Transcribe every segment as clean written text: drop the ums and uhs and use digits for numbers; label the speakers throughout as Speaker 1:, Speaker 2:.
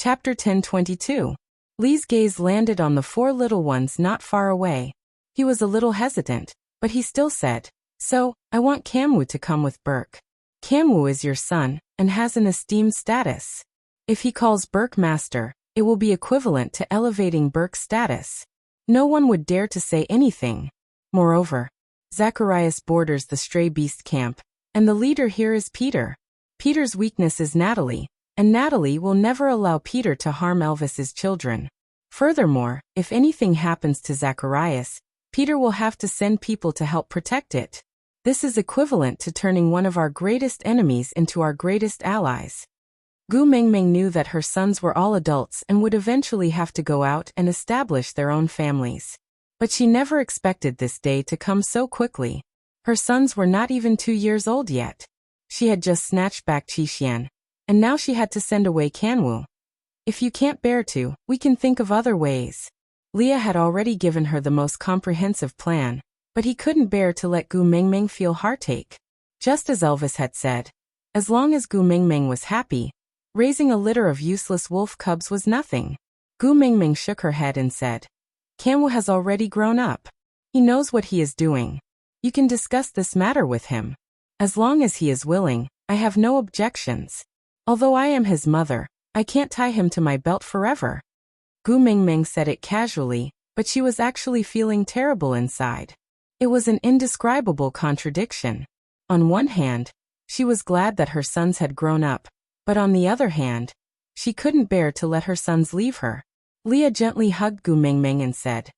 Speaker 1: Chapter 1022. Lee's gaze landed on the 4 little ones not far away. He was a little hesitant, but he still said, "So, I want Kamwu to come with Burke. Kamwu is your son, and has an esteemed status. If he calls Burke master, it will be equivalent to elevating Burke's status. No one would dare to say anything. Moreover, Zacharias borders the stray beast camp, and the leader here is Peter. Peter's weakness is Natalie, and Natalie will never allow Peter to harm Elvis's children. Furthermore, if anything happens to Zacharias, Peter will have to send people to help protect it. This is equivalent to turning one of our greatest enemies into our greatest allies." Gu Mengmeng knew that her sons were all adults and would eventually have to go out and establish their own families. But she never expected this day to come so quickly. Her sons were not even 2 years old yet. She had just snatched back Qixuan, and now she had to send away Kanwu. "If you can't bear to, we can think of other ways." Leah had already given her the most comprehensive plan, but he couldn't bear to let Gu Mengmeng feel heartache. Just as Elvis had said, as long as Gu Mengmeng was happy, raising a litter of useless wolf cubs was nothing. Gu Mengmeng shook her head and said, "Kanwu has already grown up. He knows what he is doing. You can discuss this matter with him. As long as he is willing, I have no objections. Although I am his mother, I can't tie him to my belt forever." Gu Mengmeng said it casually, but she was actually feeling terrible inside. It was an indescribable contradiction. On one hand, she was glad that her sons had grown up, but on the other hand, she couldn't bear to let her sons leave her. Leah gently hugged Gu Mengmeng and said,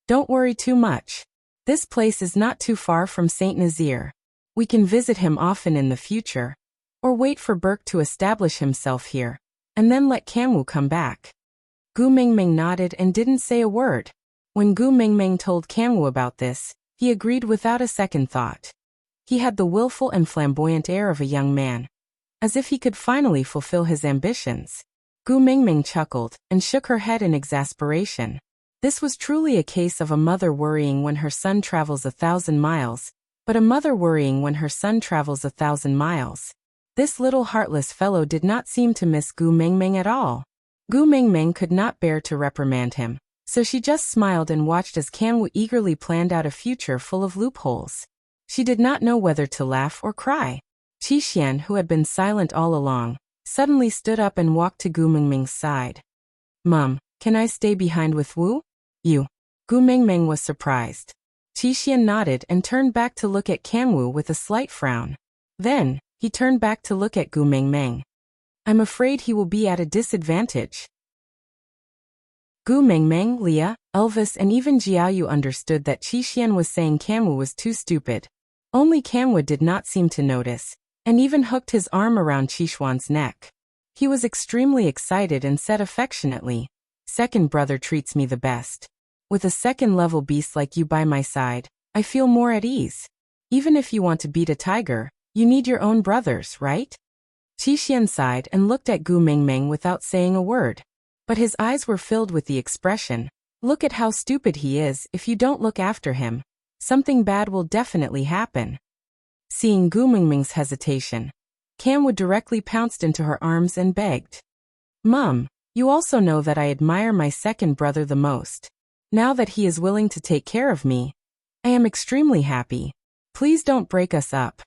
Speaker 1: "Don't worry too much. This place is not too far from Saint Nazaire. We can visit him often in the future, or wait for Burke to establish himself here, and then let Kanwu come back." Gu Mengmeng nodded and didn't say a word. When Gu Mengmeng told Kanwu about this, he agreed without a second thought. He had the willful and flamboyant air of a young man, as if he could finally fulfill his ambitions. Gu Mengmeng chuckled and shook her head in exasperation. This was truly a case of a mother worrying when her son travels 1,000 miles, but a mother worrying when her son travels 1,000 miles. This little heartless fellow did not seem to miss Gu Mengmeng at all. Gu Mengmeng could not bear to reprimand him, so she just smiled and watched as Kanwu eagerly planned out a future full of loopholes. She did not know whether to laugh or cry. Qixuan, who had been silent all along, suddenly stood up and walked to Gu Mengmeng's side. "Mom, can I stay behind with Wu?" "You." Gu Mengmeng was surprised. Qixuan nodded and turned back to look at Kanwu with a slight frown. Then, he turned back to look at Gu Mengmeng. "I'm afraid he will be at a disadvantage." Gu Mengmeng, Leah, Elvis and even Jiaoyu understood that Qixuan was saying Kanwu was too stupid. Only Kanwu did not seem to notice, and even hooked his arm around Qixuan's neck. He was extremely excited and said affectionately, "Second brother treats me the best. With a second-level beast like you by my side, I feel more at ease. Even if you want to beat a tiger, you need your own brothers, right?" Qixuan sighed and looked at Gu Mengmeng without saying a word. But his eyes were filled with the expression, "Look at how stupid he is. If you don't look after him, something bad will definitely happen." Seeing Gu Mengmeng's hesitation, Kanwu directly pounced into her arms and begged, "Mom, you also know that I admire my second brother the most. Now that he is willing to take care of me, I am extremely happy. Please don't break us up."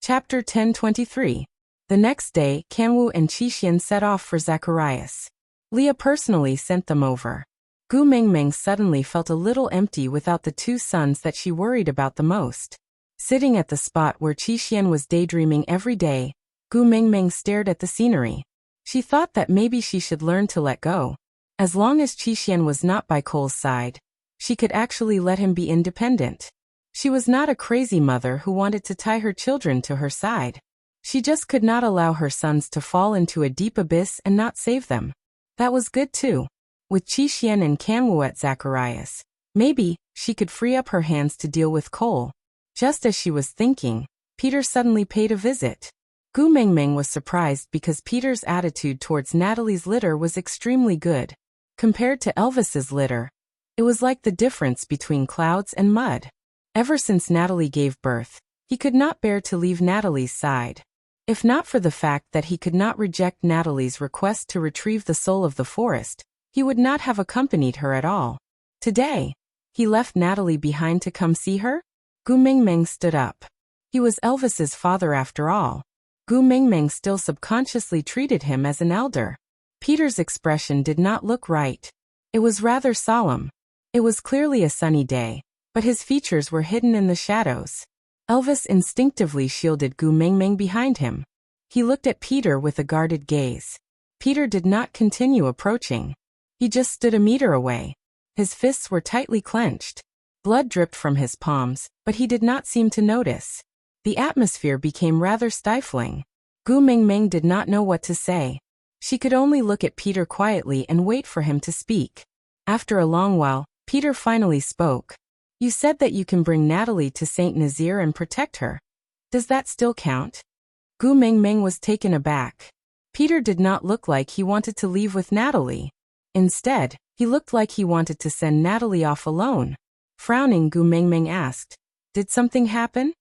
Speaker 1: Chapter 1023. The next day, Kanwu and Qixuan set off for Zacharias. Leah personally sent them over. Gu Mengmeng suddenly felt a little empty without the 2 sons that she worried about the most. Sitting at the spot where Qixuan was daydreaming every day, Gu Mengmeng stared at the scenery. She thought that maybe she should learn to let go. As long as Qixuan was not by Cole's side, she could actually let him be independent. She was not a crazy mother who wanted to tie her children to her side. She just could not allow her sons to fall into a deep abyss and not save them. That was good too. With Qixuan and Kanwu at Zacharias, maybe she could free up her hands to deal with Cole. Just as she was thinking, Peter suddenly paid a visit. Gu Mengmeng was surprised because Peter's attitude towards Natalie's litter was extremely good. Compared to Elvis's litter, it was like the difference between clouds and mud. Ever since Natalie gave birth, he could not bear to leave Natalie's side. If not for the fact that he could not reject Natalie's request to retrieve the soul of the forest, he would not have accompanied her at all. Today, he left Natalie behind to come see her? Gu Mingming stood up. He was Elvis's father after all. Gu Mingming still subconsciously treated him as an elder. Peter's expression did not look right. It was rather solemn. It was clearly a sunny day, but his features were hidden in the shadows. Elvis instinctively shielded Gu Mingming behind him. He looked at Peter with a guarded gaze. Peter did not continue approaching. He just stood a meter away. His fists were tightly clenched. Blood dripped from his palms, but he did not seem to notice. The atmosphere became rather stifling. Gu Mingming did not know what to say. She could only look at Peter quietly and wait for him to speak. After a long while, Peter finally spoke. You said that you can bring Natalie to Saint Nazaire and protect her. Does that still count? Gu Mingming was taken aback. Peter did not look like he wanted to leave with Natalie. Instead, he looked like he wanted to send Natalie off alone. Frowning, Gu Mingming asked, "Did something happen?"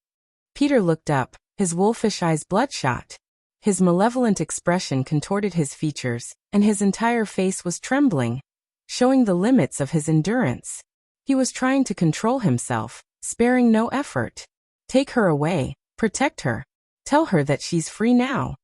Speaker 1: Peter looked up, his wolfish eyes bloodshot. His malevolent expression contorted his features, and his entire face was trembling, showing the limits of his endurance. He was trying to control himself, sparing no effort. Take her away, protect her. Tell her that she's free now.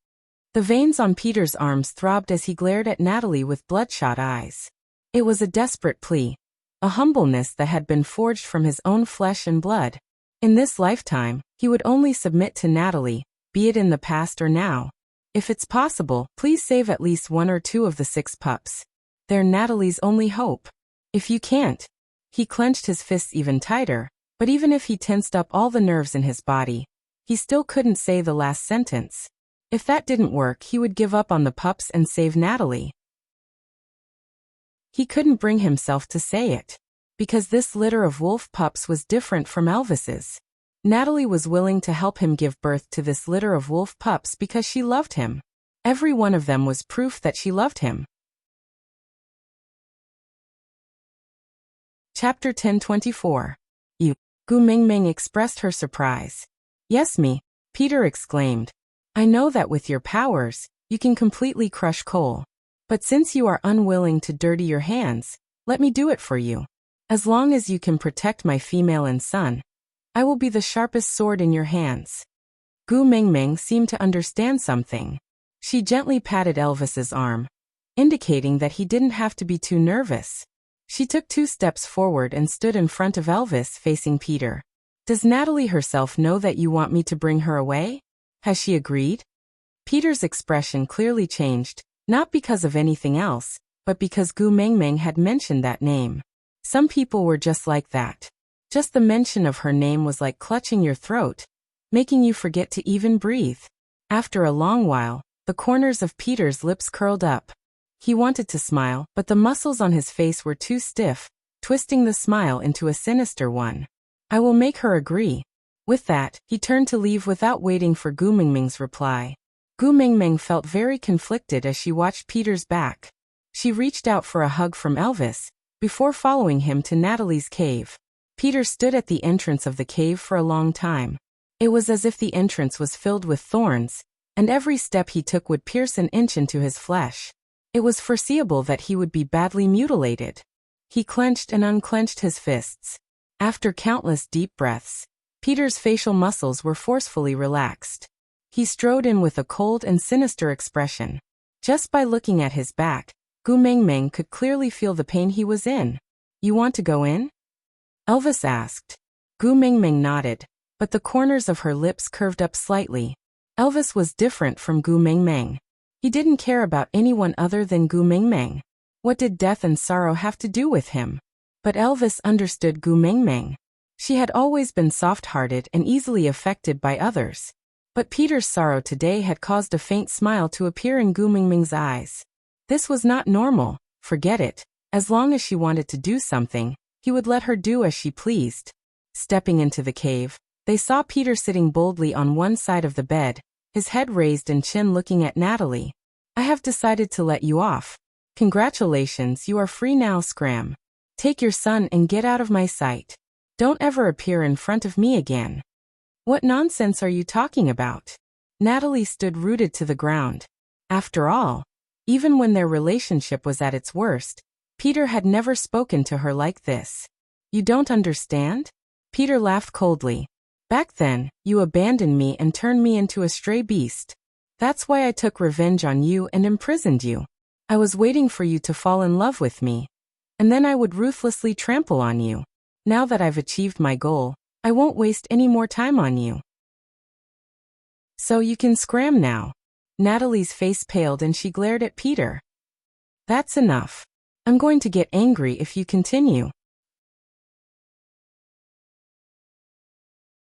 Speaker 1: The veins on Peter's arms throbbed as he glared at Natalie with bloodshot eyes. It was a desperate plea, a humbleness that had been forged from his own flesh and blood. In this lifetime, he would only submit to Natalie, be it in the past or now. If it's possible, please save at least 1 or 2 of the 6 pups. They're Natalie's only hope. If you can't. He clenched his fists even tighter, but even if he tensed up all the nerves in his body, he still couldn't say the last sentence. If that didn't work, he would give up on the pups and save Natalie. He couldn't bring himself to say it, because this litter of wolf pups was different from Elvis's. Natalie was willing to help him give birth to this litter of wolf pups because she loved him. Every one of them was proof that she loved him. Chapter 10:24. You. Gu Mingming expressed her surprise. Yes, me, Peter exclaimed. I know that with your powers, you can completely crush coal. But since you are unwilling to dirty your hands, let me do it for you. As long as you can protect my female and son, I will be the sharpest sword in your hands. Gu Mingming seemed to understand something. She gently patted Elvis's arm, indicating that he didn't have to be too nervous. She took 2 steps forward and stood in front of Elvis facing Peter. Does Natalie herself know that you want me to bring her away? Has she agreed? Peter's expression clearly changed, not because of anything else, but because Gu Mingming had mentioned that name. Some people were just like that. Just the mention of her name was like clutching your throat, making you forget to even breathe. After a long while, the corners of Peter's lips curled up. He wanted to smile, but the muscles on his face were too stiff, twisting the smile into a sinister one. I will make her agree. With that, he turned to leave without waiting for Gu Mingming's reply. Gu Mingming felt very conflicted as she watched Peter's back. She reached out for a hug from Elvis, before following him to Natalie's cave. Peter stood at the entrance of the cave for a long time. It was as if the entrance was filled with thorns, and every step he took would pierce an inch into his flesh. It was foreseeable that he would be badly mutilated. He clenched and unclenched his fists. After countless deep breaths, Peter's facial muscles were forcefully relaxed. He strode in with a cold and sinister expression. Just by looking at his back, Gu Mingming could clearly feel the pain he was in. You want to go in? Elvis asked. Gu Mingming nodded, but the corners of her lips curved up slightly. Elvis was different from Gu Mingming. He didn't care about anyone other than Gu Mingming. What did death and sorrow have to do with him? But Elvis understood Gu Mingming. She had always been soft-hearted and easily affected by others. But Peter's sorrow today had caused a faint smile to appear in Gu Mingming's eyes. This was not normal, forget it. As long as she wanted to do something, he would let her do as she pleased. Stepping into the cave, they saw Peter sitting boldly on one side of the bed, his head raised and chin looking at Natalie. I have decided to let you off. Congratulations, you are free now, Scram. Take your son and get out of my sight. Don't ever appear in front of me again. What nonsense are you talking about? Natalie stood rooted to the ground. After all, even when their relationship was at its worst, Peter had never spoken to her like this. You don't understand? Peter laughed coldly. Back then, you abandoned me and turned me into a stray beast. That's why I took revenge on you and imprisoned you. I was waiting for you to fall in love with me. And then I would ruthlessly trample on you. Now that I've achieved my goal, I won't waste any more time on you. So you can scram now. Natalie's face paled and she glared at Peter. That's enough. I'm going to get angry if you continue.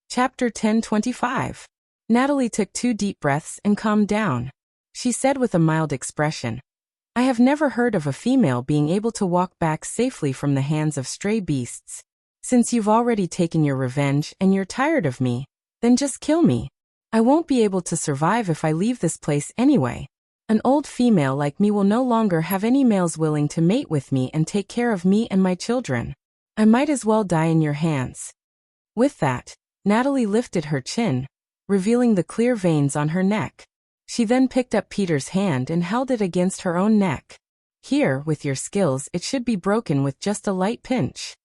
Speaker 1: Chapter 10:25. Natalie took 2 deep breaths and calmed down. She said with a mild expression, I have never heard of a female being able to walk back safely from the hands of stray beasts. Since you've already taken your revenge and you're tired of me, then just kill me. I won't be able to survive if I leave this place anyway. An old female like me will no longer have any males willing to mate with me and take care of me and my children. I might as well die in your hands. With that, Natalie lifted her chin, revealing the clear veins on her neck. She then picked up Peter's hand and held it against her own neck. Here, with your skills, it should be broken with just a light pinch.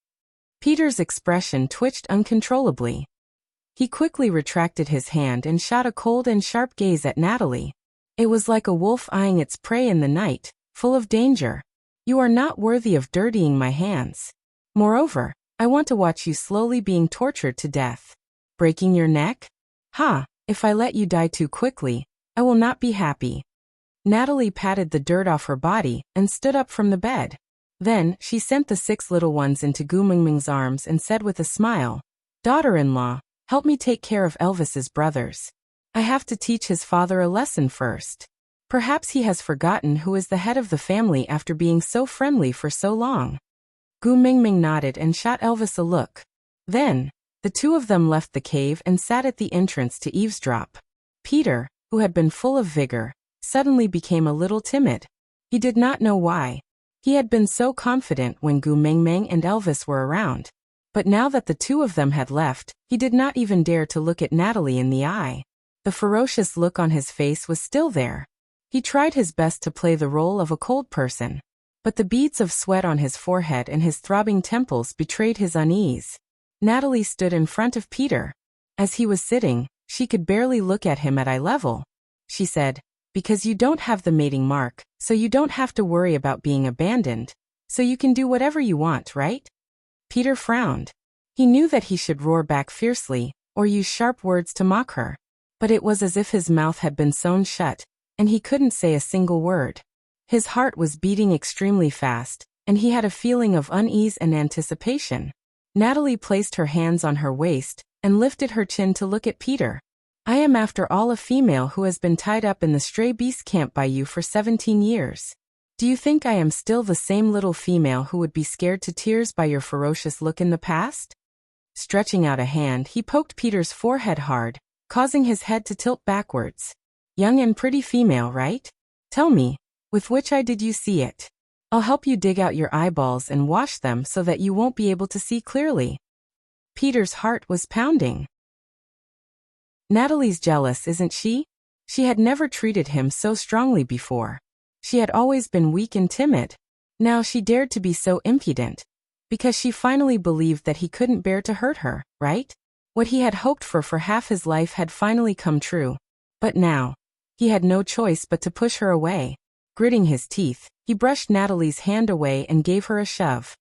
Speaker 1: Peter's expression twitched uncontrollably. He quickly retracted his hand and shot a cold and sharp gaze at Natalie. It was like a wolf eyeing its prey in the night, full of danger. You are not worthy of dirtying my hands. Moreover, I want to watch you slowly being tortured to death. Breaking your neck? Ha, if I let you die too quickly, I will not be happy. Natalie patted the dirt off her body and stood up from the bed. Then, she sent the 6 little ones into Gu Mingming's arms and said with a smile, Daughter-in-law, help me take care of Elvis's brothers. I have to teach his father a lesson first. Perhaps he has forgotten who is the head of the family after being so friendly for so long. Gu Mingming nodded and shot Elvis a look. Then, the 2 of them left the cave and sat at the entrance to eavesdrop. Peter, who had been full of vigor, suddenly became a little timid. He did not know why. He had been so confident when Gu Mingming and Elvis were around. But now that the 2 of them had left, he did not even dare to look at Natalie in the eye. The ferocious look on his face was still there. He tried his best to play the role of a cold person. But the beads of sweat on his forehead and his throbbing temples betrayed his unease. Natalie stood in front of Peter. As he was sitting, she could barely look at him at eye level. She said, Because you don't have the mating mark, so you don't have to worry about being abandoned, so you can do whatever you want, right? Peter frowned. He knew that he should roar back fiercely, or use sharp words to mock her. But it was as if his mouth had been sewn shut, and he couldn't say a single word. His heart was beating extremely fast, and he had a feeling of unease and anticipation. Natalie placed her hands on her waist and lifted her chin to look at Peter. I am after all a female who has been tied up in the stray beast camp by you for 17 years. Do you think I am still the same little female who would be scared to tears by your ferocious look in the past? Stretching out a hand, he poked Peter's forehead hard, causing his head to tilt backwards. Young and pretty female, right? Tell me, with which eye did you see it? I'll help you dig out your eyeballs and wash them so that you won't be able to see clearly. Peter's heart was pounding. Natalie's jealous, isn't she? She had never treated him so strongly before. She had always been weak and timid. Now she dared to be so impudent. Because she finally believed that he couldn't bear to hurt her, right? What he had hoped for half his life had finally come true. But now, he had no choice but to push her away. Gritting his teeth, he brushed Natalie's hand away and gave her a shove.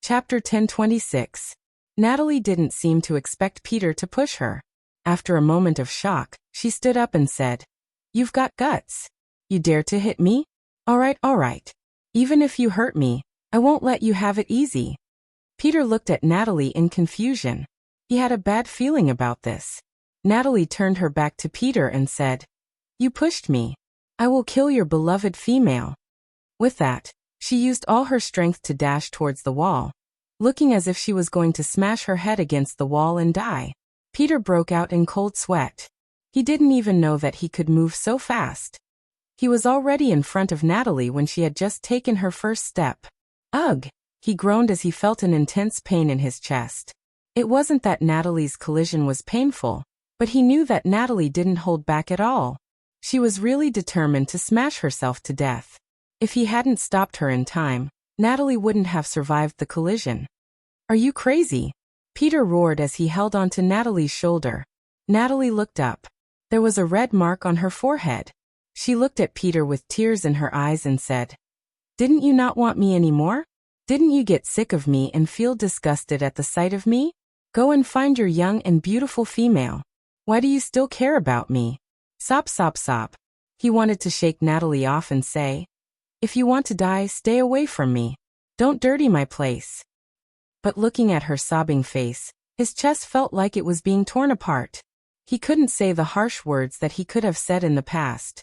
Speaker 1: Chapter 10:26. Natalie didn't seem to expect Peter to push her. After a moment of shock, she stood up and said, You've got guts. You dare to hit me? All right. Even if you hurt me, I won't let you have it easy. Peter looked at Natalie in confusion. He had a bad feeling about this. Natalie turned her back to Peter and said, You pushed me. I will kill your beloved female. With that, she used all her strength to dash towards the wall, looking as if she was going to smash her head against the wall and die. Peter broke out in cold sweat. He didn't even know that he could move so fast. He was already in front of Natalie when she had just taken her first step. Ugh! He groaned as he felt an intense pain in his chest. It wasn't that Natalie's collision was painful, but he knew that Natalie didn't hold back at all. She was really determined to smash herself to death. If he hadn't stopped her in time, Natalie wouldn't have survived the collision. Are you crazy? Peter roared as he held onto Natalie's shoulder. Natalie looked up. There was a red mark on her forehead. She looked at Peter with tears in her eyes and said, "Didn't you not want me anymore? Didn't you get sick of me and feel disgusted at the sight of me? Go and find your young and beautiful female. Why do you still care about me?" Sob, sob, sob. He wanted to shake Natalie off and say, "If you want to die, stay away from me. Don't dirty my place." But looking at her sobbing face, his chest felt like it was being torn apart. He couldn't say the harsh words that he could have said in the past.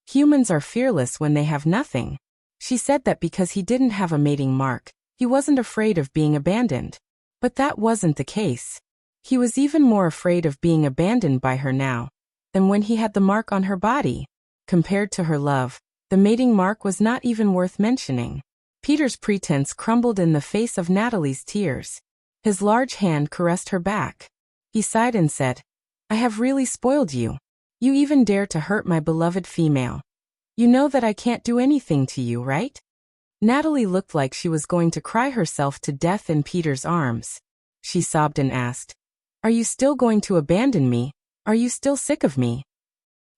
Speaker 1: Humans are fearless when they have nothing. She said that because he didn't have a mating mark, he wasn't afraid of being abandoned. But that wasn't the case. He was even more afraid of being abandoned by her now than when he had the mark on her body. Compared to her love, the mating mark was not even worth mentioning. Peter's pretense crumbled in the face of Natalie's tears. His large hand caressed her back. He sighed and said, "I have really spoiled you. You even dare to hurt my beloved female. You know that I can't do anything to you, right?" Natalie looked like she was going to cry herself to death in Peter's arms. She sobbed and asked, "Are you still going to abandon me? Are you still sick of me?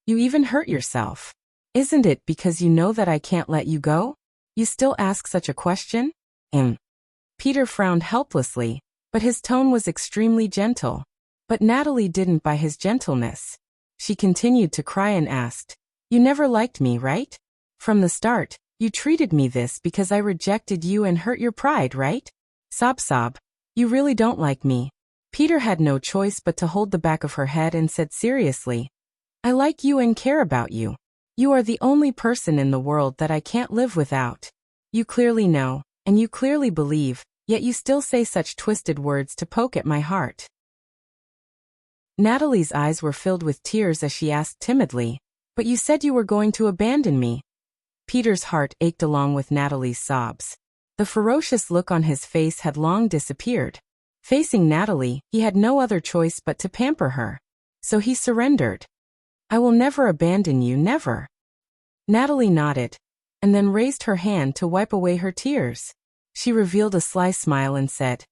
Speaker 1: You even hurt yourself. Isn't it because you know that I can't let you go? You still ask such a question?" Peter frowned helplessly, but his tone was extremely gentle. But Natalie didn't buy his gentleness. She continued to cry and asked, "You never liked me, right? From the start, you treated me this because I rejected you and hurt your pride, right? Sob, sob. You really don't like me." Peter had no choice but to hold the back of her head and said seriously, "I like you and care about you. You are the only person in the world that I can't live without. You clearly know, and you clearly believe, yet you still say such twisted words to poke at my heart." Natalie's eyes were filled with tears as she asked timidly, "But you said you were going to abandon me." Peter's heart ached along with Natalie's sobs. The ferocious look on his face had long disappeared. Facing Natalie, he had no other choice but to pamper her. So he surrendered. "I will never abandon you, never." Natalie nodded, and then raised her hand to wipe away her tears. She revealed a sly smile and said,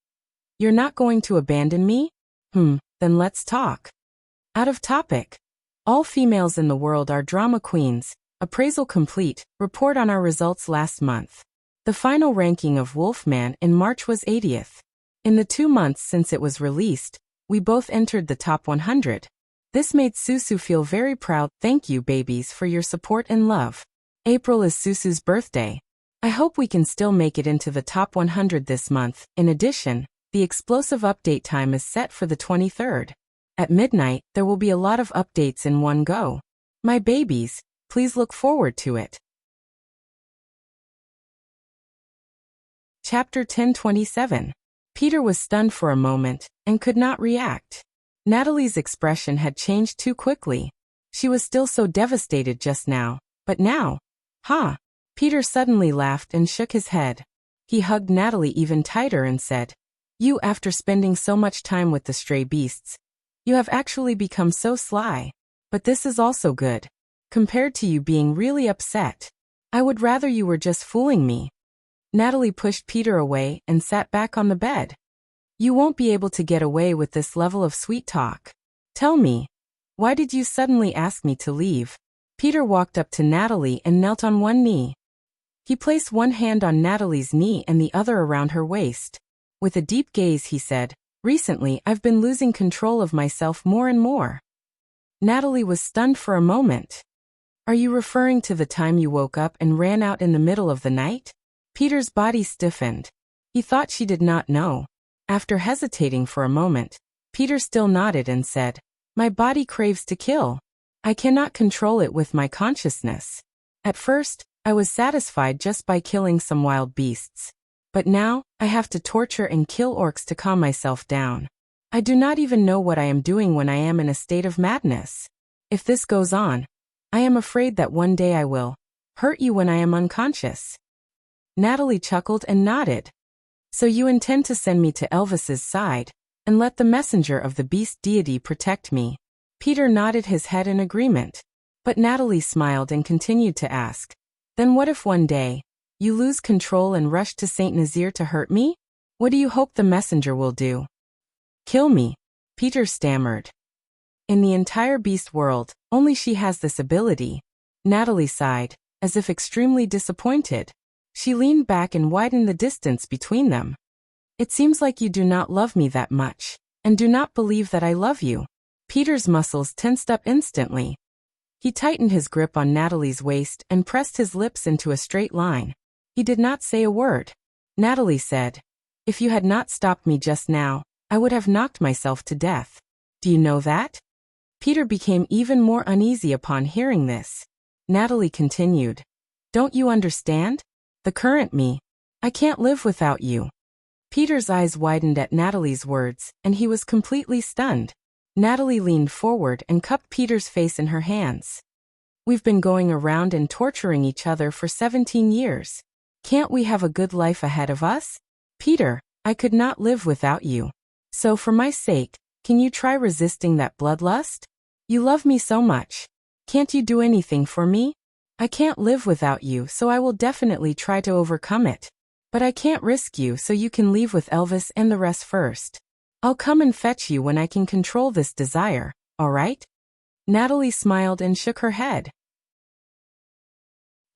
Speaker 1: "You're not going to abandon me? Then let's talk." Out of topic. All females in the world are drama queens. Appraisal complete. Report on our results last month. The final ranking of Wolfman in March was 80th. In the 2 months since it was released, we both entered the top 100. This made Susu feel very proud. Thank you, babies, for your support and love. April is Susu's birthday. I hope we can still make it into the top 100 this month. In addition, the explosive update time is set for the 23rd. At midnight, there will be a lot of updates in one go. My babies, please look forward to it. Chapter 1027. Peter was stunned for a moment and could not react. Natalie's expression had changed too quickly. She was still so devastated just now, but now, Peter suddenly laughed and shook his head. He hugged Natalie even tighter and said, "You, after spending so much time with the stray beasts, you have actually become so sly. But this is also good. Compared to you being really upset. I would rather you were just fooling me." Natalie pushed Peter away and sat back on the bed. "You won't be able to get away with this level of sweet talk. Tell me, why did you suddenly ask me to leave?" Peter walked up to Natalie and knelt on one knee. He placed one hand on Natalie's knee and the other around her waist. With a deep gaze he said, "Recently I've been losing control of myself more and more." Natalie was stunned for a moment. "Are you referring to the time you woke up and ran out in the middle of the night?" Peter's body stiffened. He thought she did not know. After hesitating for a moment, Peter still nodded and said, "My body craves to kill. I cannot control it with my consciousness. At first, I was satisfied just by killing some wild beasts. But now, I have to torture and kill orcs to calm myself down. I do not even know what I am doing when I am in a state of madness. If this goes on, I am afraid that one day I will hurt you when I am unconscious." Natalie chuckled and nodded. "So you intend to send me to Elvis's side, and let the messenger of the beast deity protect me. Peter nodded his head in agreement. But Natalie smiled and continued to ask, then what if one day, you lose control and rush to Saint Nazir to hurt me? What do you hope the messenger will do? Kill me, Peter stammered. In the entire beast world, only she has this ability. Natalie sighed, as if extremely disappointed. She leaned back and widened the distance between them. It seems like you do not love me that much, and do not believe that I love you. Peter's muscles tensed up instantly. He tightened his grip on Natalie's waist and pressed his lips into a straight line. He did not say a word. Natalie said, if you had not stopped me just now, I would have knocked myself to death. Do you know that? Peter became even more uneasy upon hearing this. Natalie continued, don't you understand? The current me. I can't live without you. Peter's eyes widened at Natalie's words, and he was completely stunned. Natalie leaned forward and cupped Peter's face in her hands. We've been going around and torturing each other for 17 years. Can't we have a good life ahead of us? Peter, I could not live without you. So for my sake, can you try resisting that bloodlust? You love me so much. Can't you do anything for me? I can't live without you, so I will definitely try to overcome it. But I can't risk you, so you can leave with Elvis and the rest first. I'll come and fetch you when I can control this desire, all right? Natalie smiled and shook her head.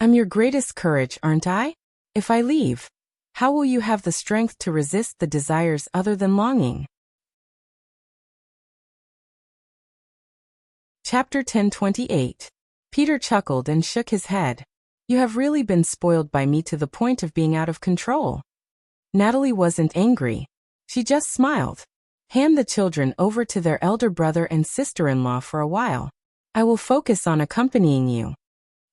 Speaker 1: I'm your greatest courage, aren't I? If I leave, how will you have the strength to resist the desires other than longing? Chapter 10:28. Peter chuckled and shook his head. You have really been spoiled by me to the point of being out of control. Natalie wasn't angry. She just smiled. Hand the children over to their elder brother and sister-in-law for a while. I will focus on accompanying you.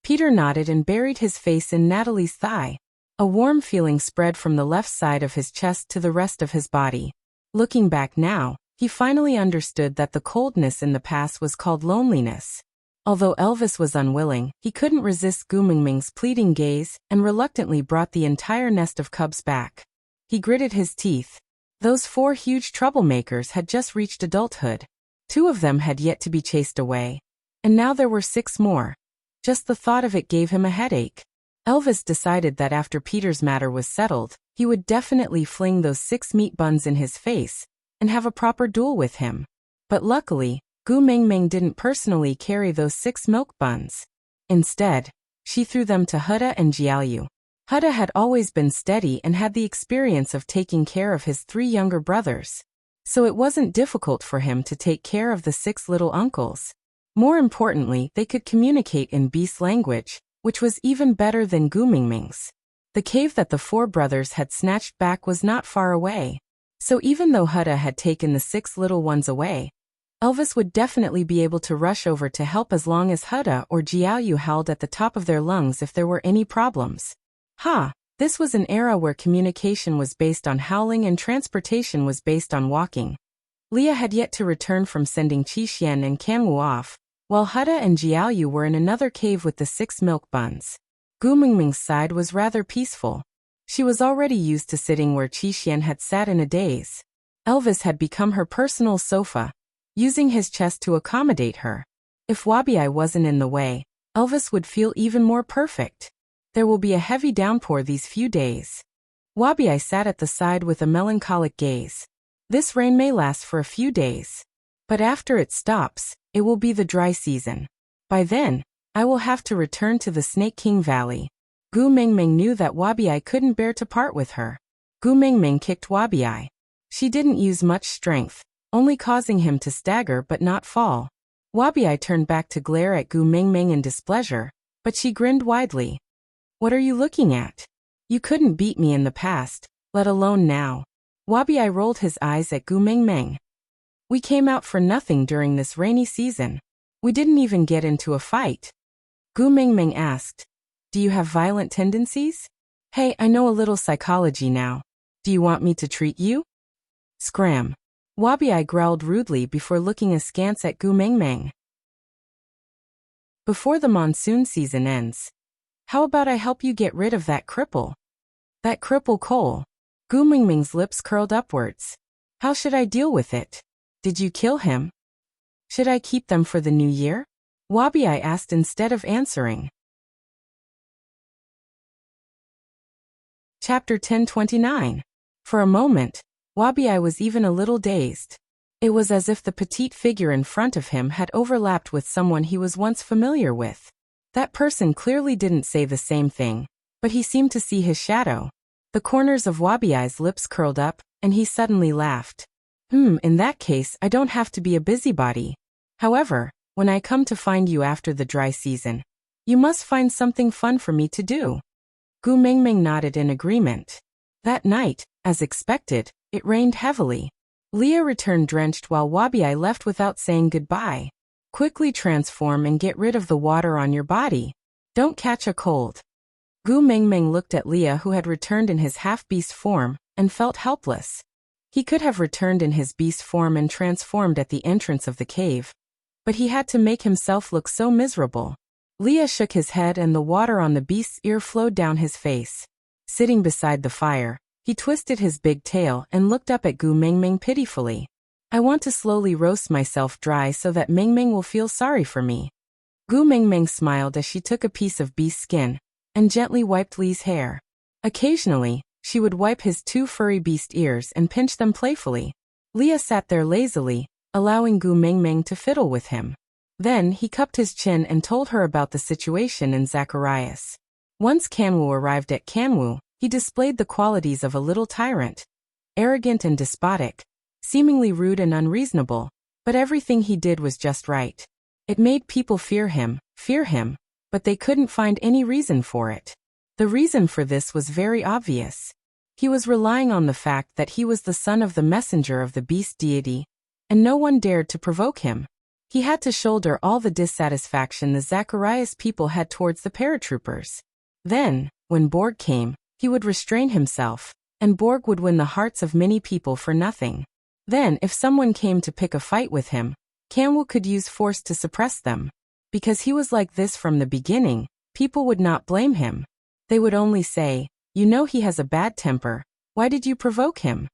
Speaker 1: Peter nodded and buried his face in Natalie's thigh. A warm feeling spread from the left side of his chest to the rest of his body. Looking back now, he finally understood that the coldness in the past was called loneliness. Although Elvis was unwilling, he couldn't resist Gu Mingming's pleading gaze and reluctantly brought the entire nest of cubs back. He gritted his teeth. Those 4 huge troublemakers had just reached adulthood. 2 of them had yet to be chased away. And now there were 6 more. Just the thought of it gave him a headache. Elvis decided that after Peter's matter was settled, he would definitely fling those 6 meat buns in his face and have a proper duel with him. But luckily, Gu Mingming didn't personally carry those 6 milk buns. Instead, she threw them to Huda and Jiaoyu. Huda had always been steady and had the experience of taking care of his 3 younger brothers. So it wasn't difficult for him to take care of the 6 little uncles. More importantly, they could communicate in beast language, which was even better than Gu Mingming's. The cave that the 4 brothers had snatched back was not far away. So even though Huda had taken the 6 little ones away, Elvis would definitely be able to rush over to help as long as Huda or Jiaoyu howled at the top of their lungs if there were any problems. This was an era where communication was based on howling and transportation was based on walking. Leah had yet to return from sending Qixuan and Kanwu off, while Huda and Jiaoyu were in another cave with the 6 milk buns. Gu Mingming's side was rather peaceful. She was already used to sitting where Qixuan had sat in a daze. Elvis had become her personal sofa, using his chest to accommodate her. If Wabi wasn't in the way, Elvis would feel even more perfect. There will be a heavy downpour these few days. Wabi sat at the side with a melancholic gaze. This rain may last for a few days. But after it stops, it will be the dry season. By then, I will have to return to the Snake King Valley. Gu Mingming knew that Wabi couldn't bear to part with her. Gu Mingming kicked Wabi. She didn't use much strength, only causing him to stagger but not fall. Wabi turned back to glare at Gu Mingming in displeasure, but she grinned widely. What are you looking at? You couldn't beat me in the past, let alone now. Wabi rolled his eyes at Gu Mingming. We came out for nothing during this rainy season. We didn't even get into a fight. Gu Mingming asked, do you have violent tendencies? Hey, I know a little psychology now. Do you want me to treat you? Scram. Wabi growled rudely before looking askance at Gu Mingming. Before the monsoon season ends, how about I help you get rid of that cripple? That cripple Cole. Gu Mingming's lips curled upwards. How should I deal with it? Did you kill him? Should I keep them for the new year? Wabi-I asked instead of answering. Chapter 1029. For a moment, Wabi-I was even a little dazed. It was as if the petite figure in front of him had overlapped with someone he was once familiar with. That person clearly didn't say the same thing, but he seemed to see his shadow. The corners of Wabi-I's lips curled up, and he suddenly laughed. In that case I don't have to be a busybody. However, when I come to find you after the dry season, you must find something fun for me to do. Gu Mingming nodded in agreement. That night, as expected, it rained heavily. Leah returned drenched while Wabi-I left without saying goodbye. Quickly transform and get rid of the water on your body. Don't catch a cold. Gu Mingming looked at Leah, who had returned in his half-beast form, and felt helpless. He could have returned in his beast form and transformed at the entrance of the cave, but he had to make himself look so miserable. Leah shook his head and the water on the beast's ear flowed down his face. Sitting beside the fire, he twisted his big tail and looked up at Gu Mingming pitifully. I want to slowly roast myself dry so that Mingming will feel sorry for me. Gu Mingming smiled as she took a piece of beast skin and gently wiped Lee's hair. Occasionally, she would wipe his two furry beast ears and pinch them playfully. Leah sat there lazily, allowing Gu Mingming to fiddle with him. Then he cupped his chin and told her about the situation in Zacharias. Once Kanwu arrived at Kanwu, he displayed the qualities of a little tyrant. Arrogant and despotic, seemingly rude and unreasonable, but everything he did was just right. It made people fear him, but they couldn't find any reason for it. The reason for this was very obvious. He was relying on the fact that he was the son of the messenger of the beast deity, and no one dared to provoke him. He had to shoulder all the dissatisfaction the Zacharias people had towards the paratroopers. Then, when Borg came, he would restrain himself, and Borg would win the hearts of many people for nothing. Then, if someone came to pick a fight with him, Kanwu could use force to suppress them. Because he was like this from the beginning, people would not blame him. They would only say, "You know he has a bad temper, why did you provoke him?"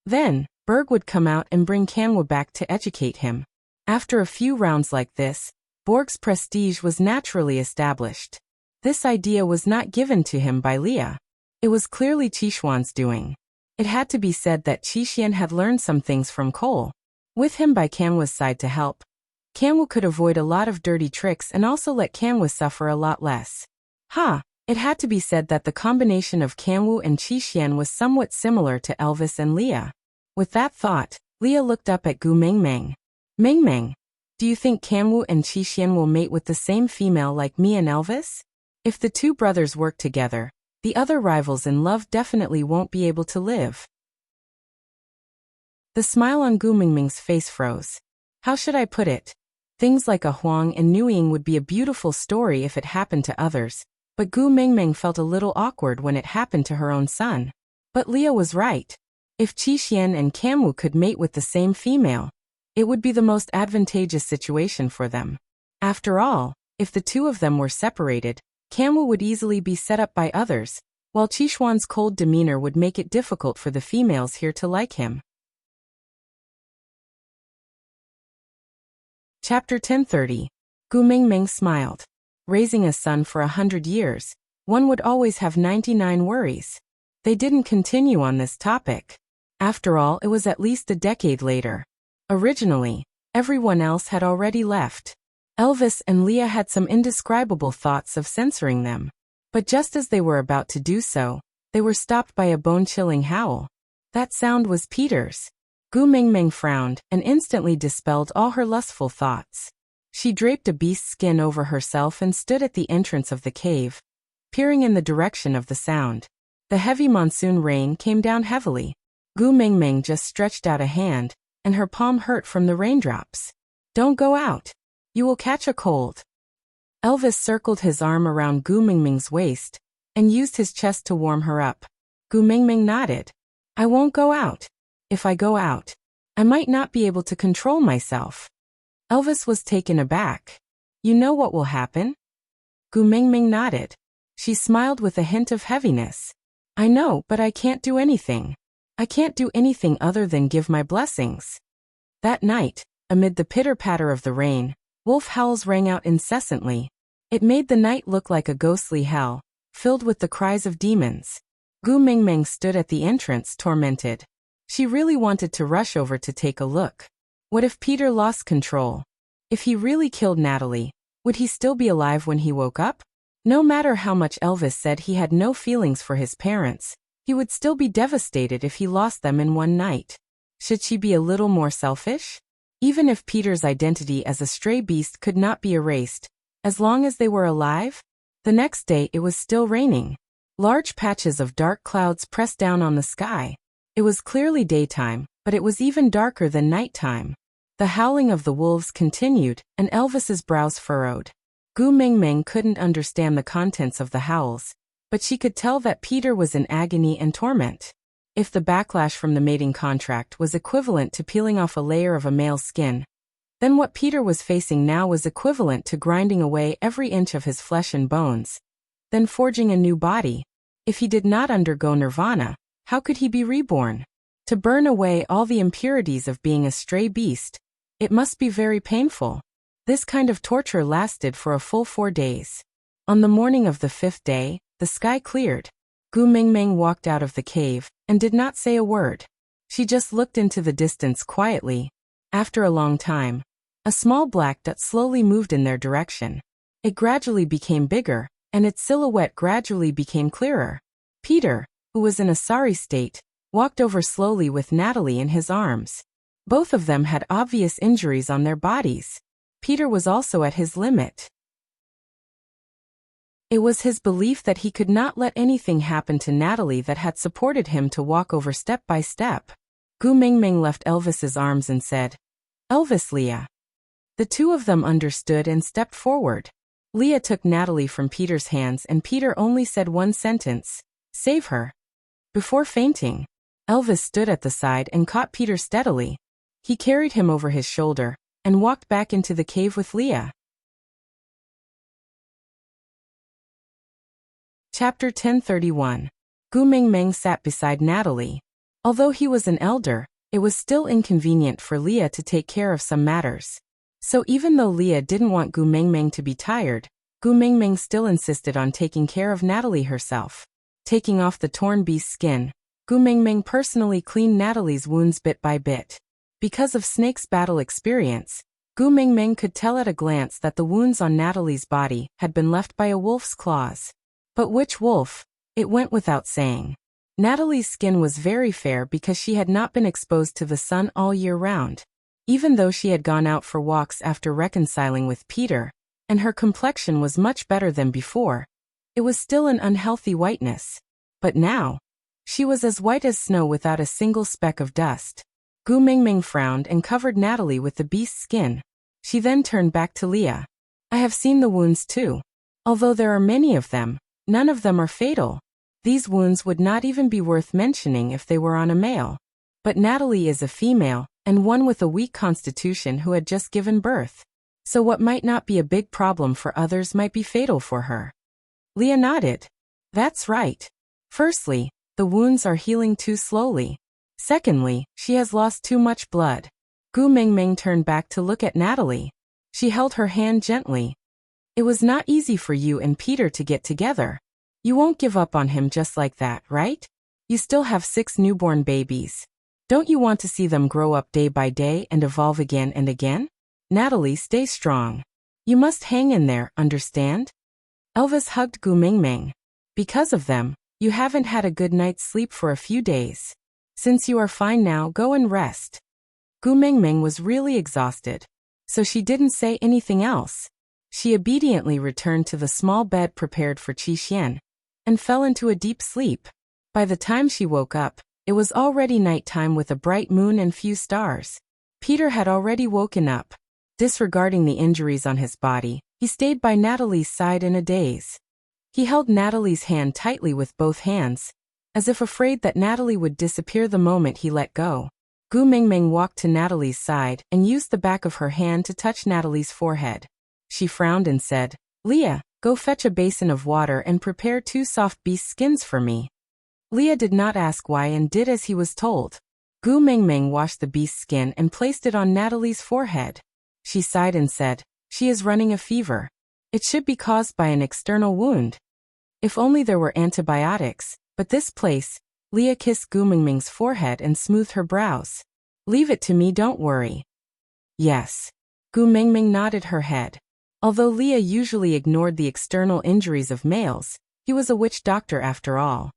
Speaker 1: Then, Berg would come out and bring Kanwu back to educate him. After a few rounds like this, Borg's prestige was naturally established. This idea was not given to him by Leah. It was clearly Qixuan's doing. It had to be said that Qixian had learned some things from Cole. With him by Kanwu's side to help, Kanwu could avoid a lot of dirty tricks and also let Kanwu suffer a lot less. It had to be said that the combination of Kanwu and Qixian was somewhat similar to Elvis and Leah. With that thought, Leah looked up at Gu Mingming. Mingming, do you think Kanwu and Qixian will mate with the same female like me and Elvis? If the two brothers work together, the other rivals in love definitely won't be able to live. The smile on Gu Mingming's face froze. How should I put it? Things like a Huang and Nuying would be a beautiful story if it happened to others, but Gu Mingming felt a little awkward when it happened to her own son. But Leah was right. If Qixian and Kanwu could mate with the same female, it would be the most advantageous situation for them. After all, if the two of them were separated, Kanwu would easily be set up by others, while Qixuan's cold demeanor would make it difficult for the females here to like him. Chapter 1030. Gu Mingming smiled. Raising a son for 100 years, one would always have 99 worries. They didn't continue on this topic. After all, it was at least a decade later. Originally, everyone else had already left. Elvis and Leah had some indescribable thoughts of censoring them. But just as they were about to do so, they were stopped by a bone-chilling howl. That sound was Peter's. Gu Mingming frowned and instantly dispelled all her lustful thoughts. She draped a beast's skin over herself and stood at the entrance of the cave, peering in the direction of the sound. The heavy monsoon rain came down heavily. Gu Mingming just stretched out a hand, and her palm hurt from the raindrops. "Don't go out. You will catch a cold." Elvis circled his arm around Gu Mingming's waist and used his chest to warm her up. Gu Mingming nodded. "I won't go out. If I go out, I might not be able to control myself." Elvis was taken aback. "You know what will happen?" Gu Mingming nodded. She smiled with a hint of heaviness. "I know, but I can't do anything. I can't do anything other than give my blessings. That night, amid the pitter-patter of the rain, wolf howls rang out incessantly. It made the night look like a ghostly hell, filled with the cries of demons. Gu Mingming stood at the entrance, tormented. She really wanted to rush over to take a look. What if Peter lost control? If he really killed Natalie, would he still be alive when he woke up? No matter how much Elvis said he had no feelings for his parents, he would still be devastated if he lost them in one night. Should she be a little more selfish? Even if Peter's identity as a stray beast could not be erased, as long as they were alive? The next day it was still raining. Large patches of dark clouds pressed down on the sky. It was clearly daytime, but it was even darker than nighttime. The howling of the wolves continued, and Elvis's brows furrowed. Gu Mingming couldn't understand the contents of the howls, but she could tell that Peter was in agony and torment. If the backlash from the mating contract was equivalent to peeling off a layer of a male's skin, then what Peter was facing now was equivalent to grinding away every inch of his flesh and bones, then forging a new body. If he did not undergo nirvana, how could he be reborn? To burn away all the impurities of being a stray beast, it must be very painful. This kind of torture lasted for a full 4 days. On the morning of the 5th day, the sky cleared. Gu Mingming walked out of the cave and did not say a word. She just looked into the distance quietly. After a long time, a small black dot slowly moved in their direction. It gradually became bigger, and its silhouette gradually became clearer. Peter, who was in a sorry state, walked over slowly with Natalie in his arms. Both of them had obvious injuries on their bodies. Peter was also at his limit. It was his belief that he could not let anything happen to Natalie that had supported him to walk over step by step. Gu Mingming left Elvis's arms and said, "Elvis, Leah." The two of them understood and stepped forward. Leah took Natalie from Peter's hands and Peter only said one sentence, "Save her." Before fainting, Elvis stood at the side and caught Peter steadily. He carried him over his shoulder and walked back into the cave with Leah. Chapter 1031. Gu Mingming sat beside Natalie. Although he was an elder, it was still inconvenient for Leah to take care of some matters. So even though Leah didn't want Gu Mingming to be tired, Gu Mingming still insisted on taking care of Natalie herself. Taking off the torn beast's skin, Gu Mingming personally cleaned Natalie's wounds bit by bit. Because of Snake's battle experience, Gu Mingming could tell at a glance that the wounds on Natalie's body had been left by a wolf's claws. But which wolf? It went without saying. Natalie's skin was very fair because she had not been exposed to the sun all year round. Even though she had gone out for walks after reconciling with Peter, and her complexion was much better than before, it was still an unhealthy whiteness. But now, she was as white as snow without a single speck of dust. Gu Mingming frowned and covered Natalie with the beast's skin. She then turned back to Leah. "I have seen the wounds too. Although there are many of them, none of them are fatal. These wounds would not even be worth mentioning if they were on a male. But Natalie is a female, and one with a weak constitution who had just given birth. So what might not be a big problem for others might be fatal for her." Leah nodded. "That's right. Firstly, the wounds are healing too slowly. Secondly, she has lost too much blood." Gu Mingming turned back to look at Natalie. She held her hand gently. "It was not easy for you and Peter to get together. You won't give up on him just like that, right? You still have 6 newborn babies. Don't you want to see them grow up day by day and evolve again and again? Natalie, stay strong. You must hang in there, understand?" Elvis hugged Gu Mingming. "Because of them, you haven't had a good night's sleep for a few days. Since you are fine now, go and rest." Gu Mingming was really exhausted, so she didn't say anything else. She obediently returned to the small bed prepared for Qi Xian, and fell into a deep sleep. By the time she woke up, it was already nighttime with a bright moon and few stars. Peter had already woken up. Disregarding the injuries on his body, he stayed by Natalie's side in a daze. He held Natalie's hand tightly with both hands, as if afraid that Natalie would disappear the moment he let go. Gu Mingming walked to Natalie's side and used the back of her hand to touch Natalie's forehead. She frowned and said, "Leah, go fetch a basin of water and prepare 2 soft beast skins for me." Leah did not ask why and did as he was told. Gu Mengmeng washed the beast's skin and placed it on Natalie's forehead. She sighed and said, "She is running a fever. It should be caused by an external wound. If only there were antibiotics, but this place." Leah kissed Gu Mengmeng's forehead and smoothed her brows. "Leave it to me, don't worry." "Yes." Gu Mengmeng nodded her head. Although Leah usually ignored the external injuries of males, he was a witch doctor after all.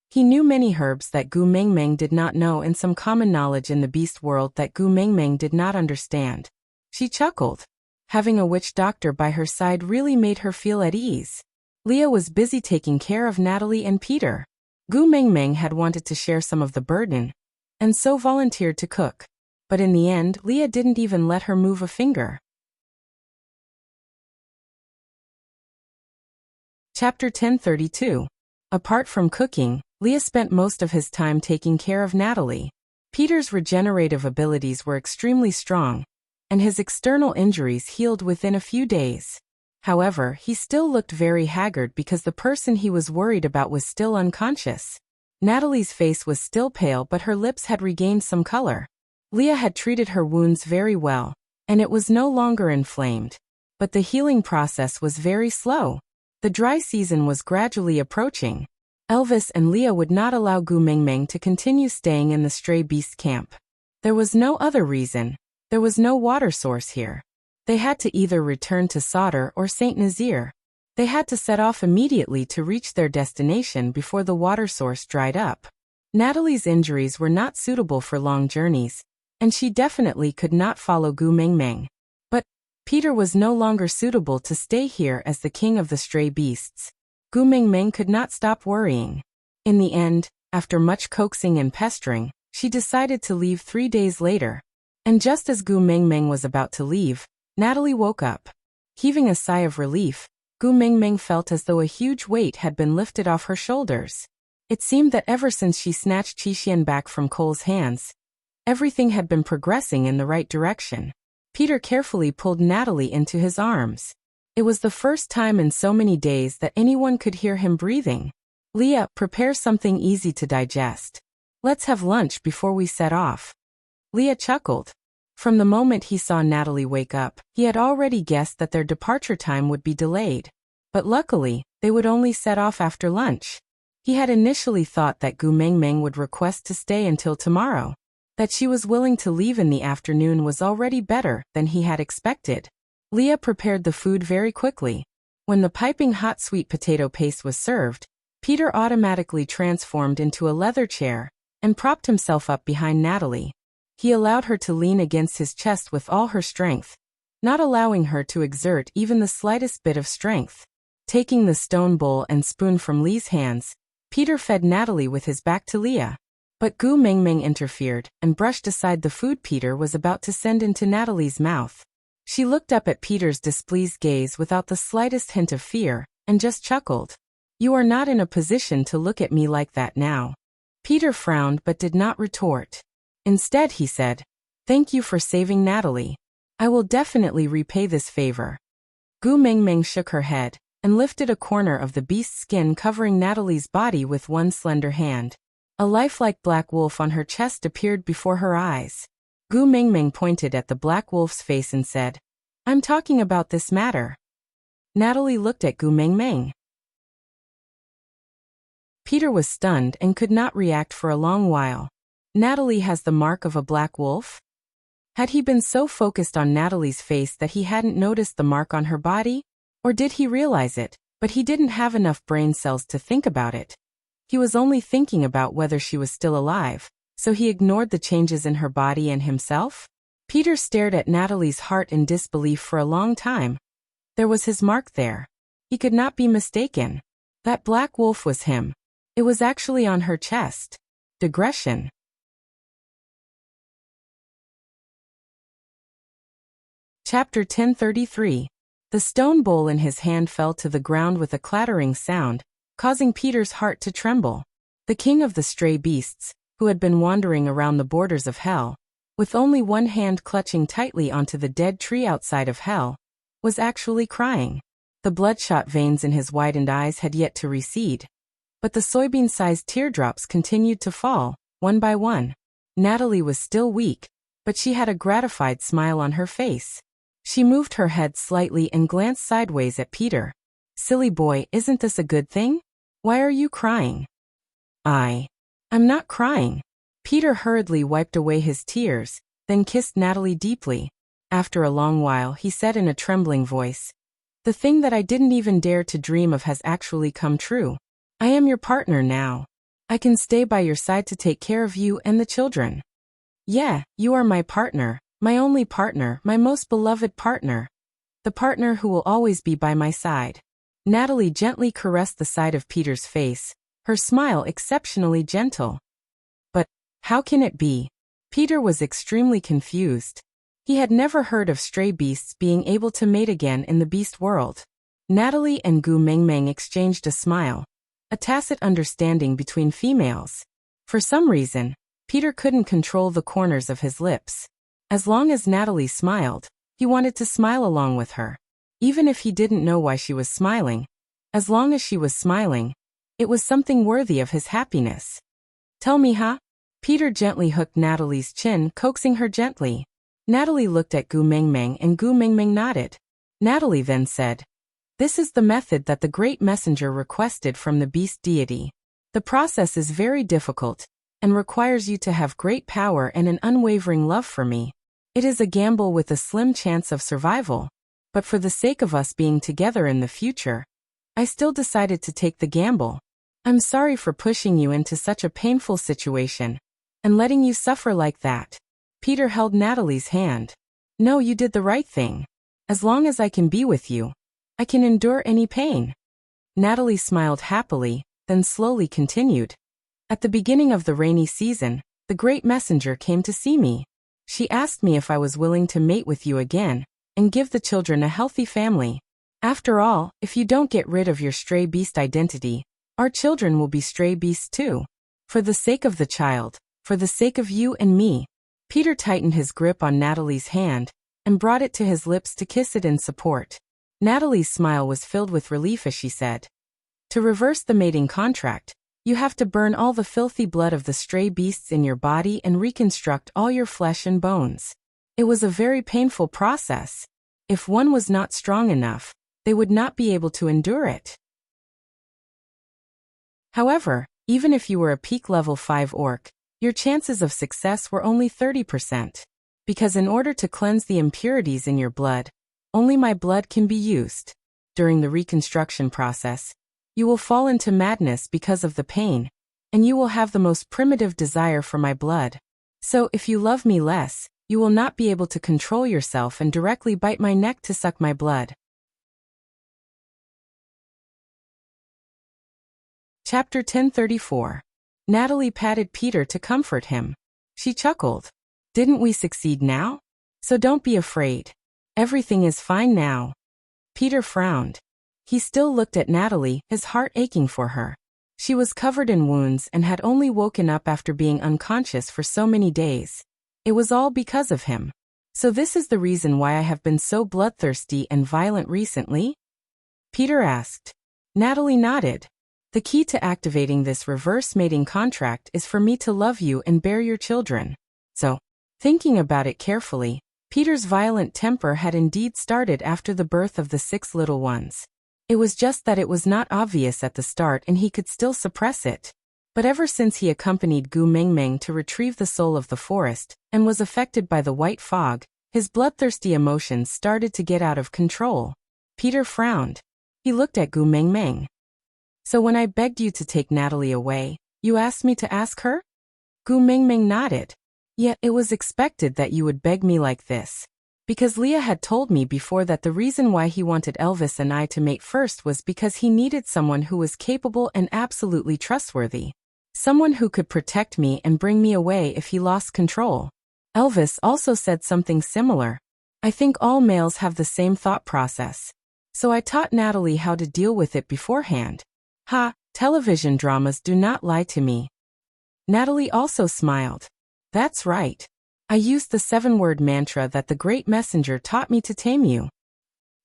Speaker 1: He knew many herbs that Gu Mengmeng did not know and some common knowledge in the beast world that Gu Mengmeng did not understand. She chuckled. Having a witch doctor by her side really made her feel at ease. Leah was busy taking care of Natalie and Peter. Gu Mengmeng had wanted to share some of the burden, and so volunteered to cook. But in the end, Leah didn't even let her move a finger. Chapter 1032. Apart from cooking, Leah spent most of his time taking care of Natalie. Peter's regenerative abilities were extremely strong, and his external injuries healed within a few days. However, he still looked very haggard because the person he was worried about was still unconscious. Natalie's face was still pale, but her lips had regained some color. Leah had treated her wounds very well, and it was no longer inflamed. But the healing process was very slow. The dry season was gradually approaching. Elvis and Leah would not allow Gu Mengmeng to continue staying in the stray beast camp. There was no other reason. There was no water source here. They had to either return to Sadr or Saint Nazaire. They had to set off immediately to reach their destination before the water source dried up. Natalie's injuries were not suitable for long journeys, and she definitely could not follow Gu Mengmeng. But Peter was no longer suitable to stay here as the king of the stray beasts. Gu Mengmeng could not stop worrying. In the end, after much coaxing and pestering, she decided to leave 3 days later. And just as Gu Mengmeng was about to leave, Natalie woke up. Heaving a sigh of relief, Gu Mengmeng felt as though a huge weight had been lifted off her shoulders. It seemed that ever since she snatched Qixian back from Cole's hands, everything had been progressing in the right direction. Peter carefully pulled Natalie into his arms. It was the first time in so many days that anyone could hear him breathing. "Leah, prepare something easy to digest. Let's have lunch before we set off." Leah chuckled. From the moment he saw Natalie wake up, he had already guessed that their departure time would be delayed. But luckily, they would only set off after lunch. He had initially thought that Gu Mengmeng would request to stay until tomorrow. That she was willing to leave in the afternoon was already better than he had expected. Leah prepared the food very quickly. When the piping hot sweet potato paste was served, Peter automatically transformed into a leather chair and propped himself up behind Natalie. He allowed her to lean against his chest with all her strength, not allowing her to exert even the slightest bit of strength. Taking the stone bowl and spoon from Lee's hands, Peter fed Natalie with his back to Leah. But Gu Mengmeng interfered and brushed aside the food Peter was about to send into Natalie's mouth. She looked up at Peter's displeased gaze without the slightest hint of fear, and just chuckled. "You are not in a position to look at me like that now." Peter frowned but did not retort. Instead he said, "Thank you for saving Natalie. I will definitely repay this favor." Gu Mengmeng shook her head, and lifted a corner of the beast's skin covering Natalie's body with one slender hand. A lifelike black wolf on her chest appeared before her eyes. Gu Mengmeng pointed at the black wolf's face and said, "I'm talking about this matter." Natalie looked at Gu Mengmeng. Peter was stunned and could not react for a long while. Natalie has the mark of a black wolf? Had he been so focused on Natalie's face that he hadn't noticed the mark on her body? Or did he realize it, but he didn't have enough brain cells to think about it? He was only thinking about whether she was still alive, so he ignored the changes in her body and himself? Peter stared at Natalie's heart in disbelief for a long time. There was his mark there. He could not be mistaken. That black wolf was him. It was actually on her chest. Digression. Chapter 1033. The stone bowl in his hand fell to the ground with a clattering sound, causing Peter's heart to tremble. The king of the stray beasts, who had been wandering around the borders of hell, with only one hand clutching tightly onto the dead tree outside of hell, was actually crying. The bloodshot veins in his widened eyes had yet to recede, But the soybean-sized teardrops continued to fall, one by one. Natalie was still weak, but she had a gratified smile on her face. She moved her head slightly and glanced sideways at Peter. "Silly boy, isn't this a good thing? Why are you crying?" I'm not crying." Peter hurriedly wiped away his tears, then kissed Natalie deeply. After a long while, he said in a trembling voice, "The thing that I didn't even dare to dream of has actually come true. I am your partner now. I can stay by your side to take care of you and the children. Yeah, you are my partner, my only partner, my most beloved partner. The partner who will always be by my side." Natalie gently caressed the side of Peter's face, her smile exceptionally gentle. "But how can it be?" Peter was extremely confused. He had never heard of stray beasts being able to mate again in the beast world. Natalie and Gu Mengmeng exchanged a smile, a tacit understanding between females. For some reason, Peter couldn't control the corners of his lips. As long as Natalie smiled, he wanted to smile along with her. Even if he didn't know why she was smiling, as long as she was smiling, it was something worthy of his happiness. "Tell me, huh?" Peter gently hooked Natalie's chin, coaxing her gently. Natalie looked at Gu Mengmeng and Gu Mengmeng nodded. Natalie then said, "This is the method that the great messenger requested from the beast deity. The process is very difficult and requires you to have great power and an unwavering love for me. It is a gamble with a slim chance of survival, but for the sake of us being together in the future, I still decided to take the gamble. I'm sorry for pushing you into such a painful situation and letting you suffer like that." Peter held Natalie's hand. "No, you did the right thing. As long as I can be with you, I can endure any pain." Natalie smiled happily, then slowly continued. "At the beginning of the rainy season, the great messenger came to see me. She asked me if I was willing to mate with you again and give the children a healthy family. After all, if you don't get rid of your stray beast identity, our children will be stray beasts too. For the sake of the child, for the sake of you and me." Peter tightened his grip on Natalie's hand and brought it to his lips to kiss it in support. Natalie's smile was filled with relief as she said, "To reverse the mating contract, you have to burn all the filthy blood of the stray beasts in your body and reconstruct all your flesh and bones. It was a very painful process. If one was not strong enough, they would not be able to endure it. However, even if you were a peak level 5 orc, your chances of success were only 30%. Because in order to cleanse the impurities in your blood, only my blood can be used. During the reconstruction process, you will fall into madness because of the pain, and you will have the most primitive desire for my blood. So if you love me less, you will not be able to control yourself and directly bite my neck to suck my blood." Chapter 1034. Natalie patted Peter to comfort him. She chuckled. "Didn't we succeed now? So don't be afraid. Everything is fine now." Peter frowned. He still looked at Natalie, his heart aching for her. She was covered in wounds and had only woken up after being unconscious for so many days. It was all because of him. "So this is the reason why I have been so bloodthirsty and violent recently?" Peter asked. Natalie nodded. "The key to activating this reverse mating contract is for me to love you and bear your children." So, thinking about it carefully, Peter's violent temper had indeed started after the birth of the 6 little ones. It was just that it was not obvious at the start and he could still suppress it. But ever since he accompanied Gu Mengmeng to retrieve the soul of the forest and was affected by the white fog, his bloodthirsty emotions started to get out of control. Peter frowned. He looked at Gu Mengmeng. "So when I begged you to take Natalie away, you asked me to ask her?" Gu Mengmeng nodded. "Yet it was expected that you would beg me like this. Because Leah had told me before that the reason why he wanted Elvis and I to mate first was because he needed someone who was capable and absolutely trustworthy. Someone who could protect me and bring me away if he lost control. Elvis also said something similar. I think all males have the same thought process. So I taught Natalie how to deal with it beforehand. Ha, television dramas do not lie to me." Natalie also smiled. "That's right. I used the 7-word mantra that the great messenger taught me to tame you."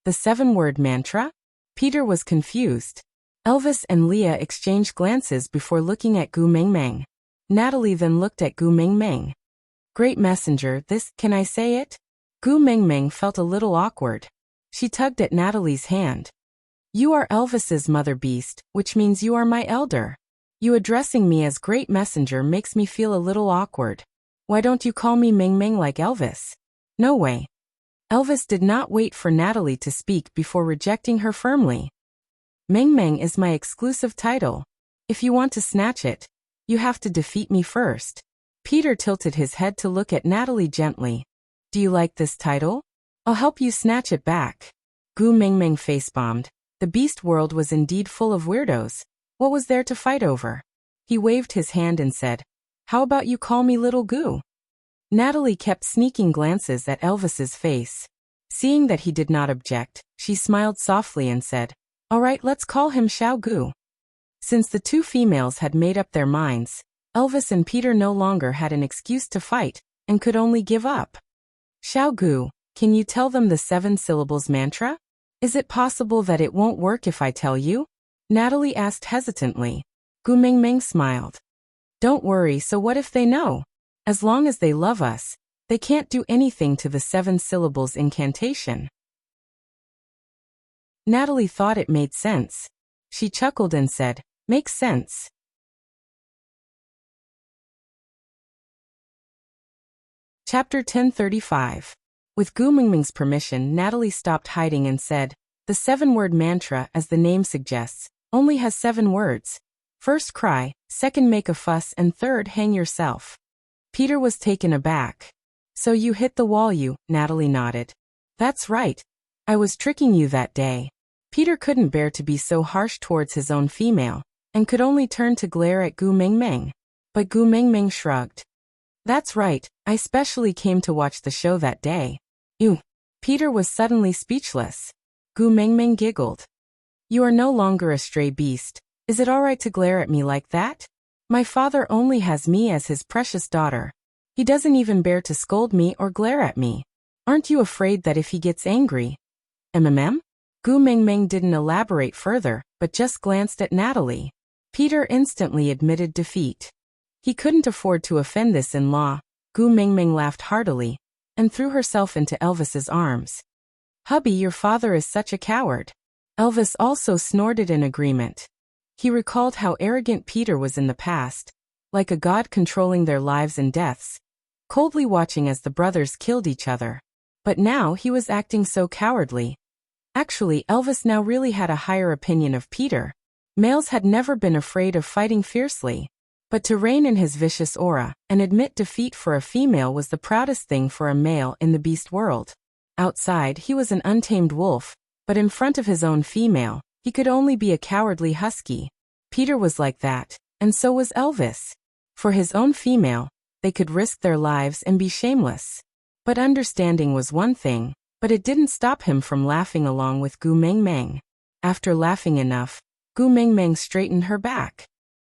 Speaker 1: "The 7-word mantra?" Peter was confused. Elvis and Leah exchanged glances before looking at Gu Mengmeng. Natalie then looked at Gu Mengmeng. Great messenger, this, can I say it? Gu Mengmeng felt a little awkward. She tugged at Natalie's hand. You are Elvis's mother beast, which means you are my elder. You addressing me as great messenger makes me feel a little awkward. Why don't you call me Mengmeng like Elvis? No way. Elvis did not wait for Natalie to speak before rejecting her firmly. Mengmeng is my exclusive title. If you want to snatch it, you have to defeat me first. Peter tilted his head to look at Natalie gently. Do you like this title? I'll help you snatch it back. Gu Mengmeng face-bombed. The beast world was indeed full of weirdos. What was there to fight over? He waved his hand and said, How about you call me Little Gu? Natalie kept sneaking glances at Elvis's face. Seeing that he did not object, she smiled softly and said, All right, let's call him Xiao Gu. Since the two females had made up their minds, Elvis and Peter no longer had an excuse to fight, and could only give up. Xiao Gu, can you tell them the 7 syllables mantra? Is it possible that it won't work if I tell you? Natalie asked hesitantly. Gu Mengmeng smiled. Don't worry, so what if they know? As long as they love us, they can't do anything to the 7 syllables incantation. Natalie thought it made sense. She chuckled and said, Makes sense. Chapter 1035. With Gu Mengmeng's permission, Natalie stopped hiding and said, The 7-word mantra, as the name suggests, only has 7 words. First cry, second make a fuss, and third hang yourself. Peter was taken aback. So you hit the wall, you, Natalie nodded. That's right. I was tricking you that day. Peter couldn't bear to be so harsh towards his own female, and could only turn to glare at Gu Mengmeng. But Gu Mengmeng shrugged. That's right, I specially came to watch the show that day. Ew. Peter was suddenly speechless. Gu Mengmeng giggled. You are no longer a stray beast. Is it all right to glare at me like that? My father only has me as his precious daughter. He doesn't even bear to scold me or glare at me. Aren't you afraid that if he gets angry? MMM? Gu Mengmeng didn't elaborate further, but just glanced at Natalie. Peter instantly admitted defeat. He couldn't afford to offend this in-law. Gu Mengmeng laughed heartily, and threw herself into Elvis's arms. Hubby, your father is such a coward. Elvis also snorted in agreement. He recalled how arrogant Peter was in the past, like a god controlling their lives and deaths, coldly watching as the brothers killed each other. But now he was acting so cowardly. Actually, Elvis now really had a higher opinion of Peter. Males had never been afraid of fighting fiercely. But to reign in his vicious aura and admit defeat for a female was the proudest thing for a male in the beast world. Outside, he was an untamed wolf, but in front of his own female, he could only be a cowardly husky. Peter was like that, and so was Elvis. For his own female, they could risk their lives and be shameless. But understanding was one thing, but it didn't stop him from laughing along with Gu Mengmeng. After laughing enough, Gu Mengmeng straightened her back.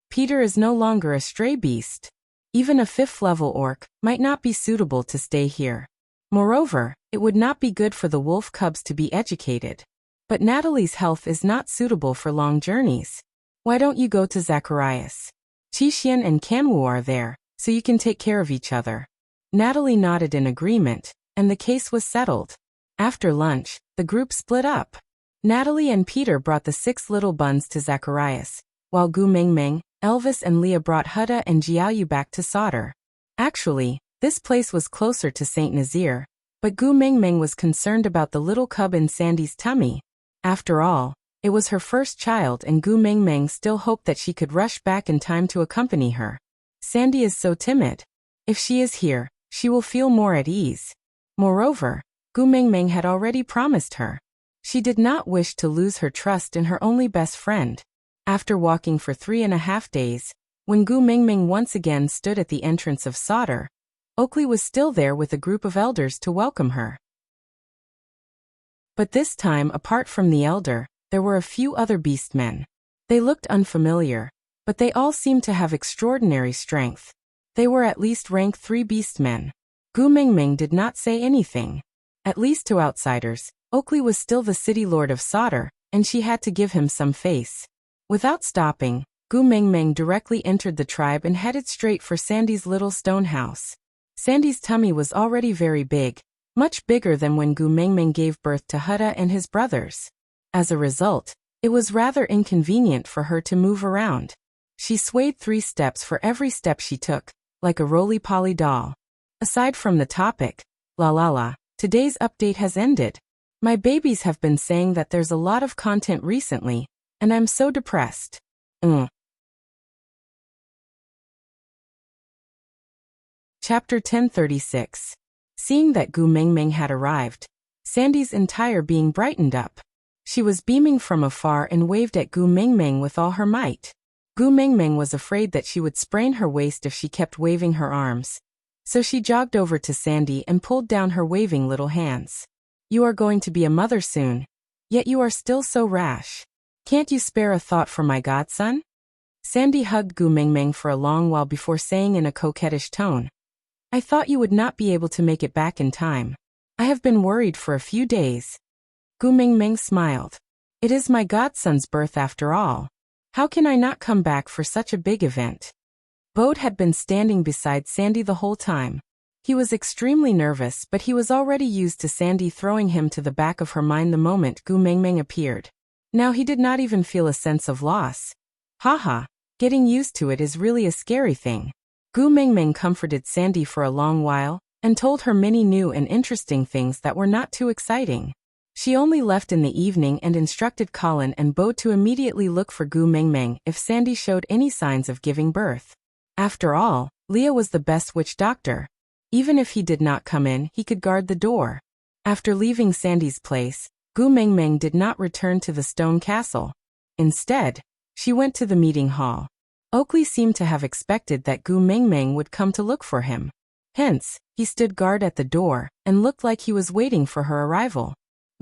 Speaker 1: Peter is no longer a stray beast. Even a 5th-level orc might not be suitable to stay here. Moreover, it would not be good for the wolf cubs to be educated. But Natalie's health is not suitable for long journeys. Why don't you go to Zacharias? Qixin and Kanwu are there, so you can take care of each other. Natalie nodded in agreement, and the case was settled. After lunch, the group split up. Natalie and Peter brought the 6 little buns to Zacharias, while Gu Mengmeng, Elvis and Leah brought Huda and Jiaoyu back to Sauter. Actually, this place was closer to St. Nazaire, but Gu Mengmeng was concerned about the little cub in Sandy's tummy. After all, it was her first child, and Gu Mengmeng still hoped that she could rush back in time to accompany her. Sandy is so timid. If she is here, she will feel more at ease. Moreover, Gu Mengmeng had already promised her. She did not wish to lose her trust in her only best friend. After walking for 3.5 days, when Gu Mengmeng once again stood at the entrance of Sauter, Oakley was still there with a group of elders to welcome her. But this time, apart from the elder, there were a few other beastmen. They looked unfamiliar, but they all seemed to have extraordinary strength. They were at least rank 3 beastmen. Gu Mengmeng did not say anything. At least to outsiders, Oakley was still the city lord of Sauter, and she had to give him some face. Without stopping, Gu Mengmeng directly entered the tribe and headed straight for Sandy's little stone house. Sandy's tummy was already very big, much bigger than when Gu Mengmeng gave birth to Hutta and his brothers. As a result, it was rather inconvenient for her to move around. She swayed 3 steps for every step she took, like a roly-poly doll. Aside from the topic, la la la, today's update has ended. My babies have been saying that there's a lot of content recently, and I'm so depressed. Chapter 1036. Seeing that Gu Mengmeng had arrived, Sandy's entire being brightened up. She was beaming from afar and waved at Gu Mengmeng with all her might. Gu Mengmeng was afraid that she would sprain her waist if she kept waving her arms. So she jogged over to Sandy and pulled down her waving little hands. You are going to be a mother soon. Yet you are still so rash. Can't you spare a thought for my godson? Sandy hugged Gu Mengmeng for a long while before saying in a coquettish tone, I thought you would not be able to make it back in time. I have been worried for a few days. Gu Mengmeng smiled. It is my godson's birth after all. How can I not come back for such a big event? Bode had been standing beside Sandy the whole time. He was extremely nervous, but he was already used to Sandy throwing him to the back of her mind the moment Gu Mengmeng appeared. Now he did not even feel a sense of loss. Haha, getting used to it is really a scary thing. Gu Mengmeng comforted Sandy for a long while, and told her many new and interesting things that were not too exciting. She only left in the evening and instructed Colin and Bo to immediately look for Gu Mengmeng if Sandy showed any signs of giving birth. After all, Leah was the best witch doctor. Even if he did not come in, he could guard the door. After leaving Sandy's place, Gu Mengmeng did not return to the stone castle. Instead, she went to the meeting hall. Oakley seemed to have expected that Gu Mengmeng would come to look for him. Hence, he stood guard at the door and looked like he was waiting for her arrival.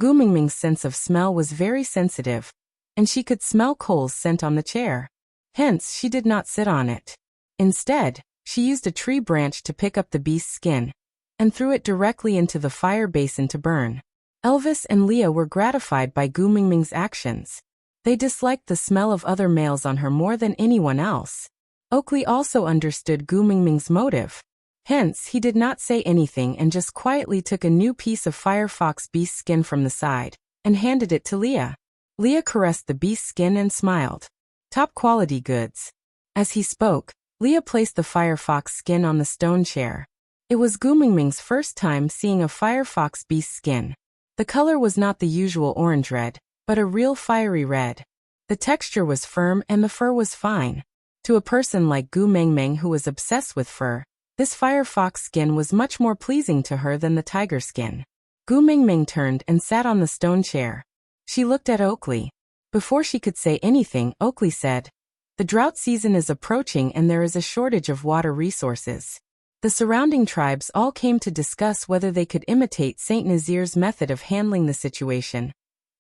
Speaker 1: Gu Mengmeng's sense of smell was very sensitive, and she could smell Cole's scent on the chair. Hence, she did not sit on it. Instead, she used a tree branch to pick up the beast's skin and threw it directly into the fire basin to burn. Elvis and Leah were gratified by Gu Mengmeng's actions. They disliked the smell of other males on her more than anyone else. Oakley also understood Gu Mengmeng's motive. Hence, he did not say anything and just quietly took a new piece of firefox beast skin from the side and handed it to Leah. Leah caressed the beast's skin and smiled. Top quality goods. As he spoke, Leah placed the firefox skin on the stone chair. It was Gu Mengmeng's first time seeing a firefox beast skin. The color was not the usual orange-red, but a real fiery red. The texture was firm and the fur was fine. To a person like Gu Mengmeng who was obsessed with fur, this firefox skin was much more pleasing to her than the tiger skin. Gu Mengmeng turned and sat on the stone chair. She looked at Oakley. Before she could say anything, Oakley said, The drought season is approaching and there is a shortage of water resources. The surrounding tribes all came to discuss whether they could imitate Saint Nazir's method of handling the situation,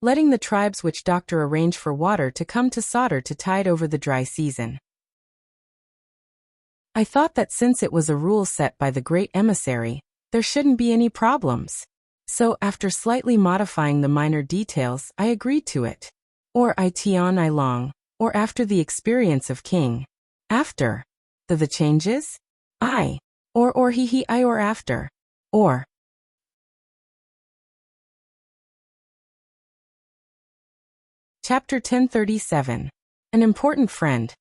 Speaker 1: letting the tribe's witch doctor arrange for water to come to Sodor to tide over the dry season. I thought that since it was a rule set by the great emissary, there shouldn't be any problems. So after slightly modifying the minor details, I agreed to it. Or I tion I long, or after the experience of King. After. The changes? I. Or he I or after. Or. Chapter 1037. An important friend.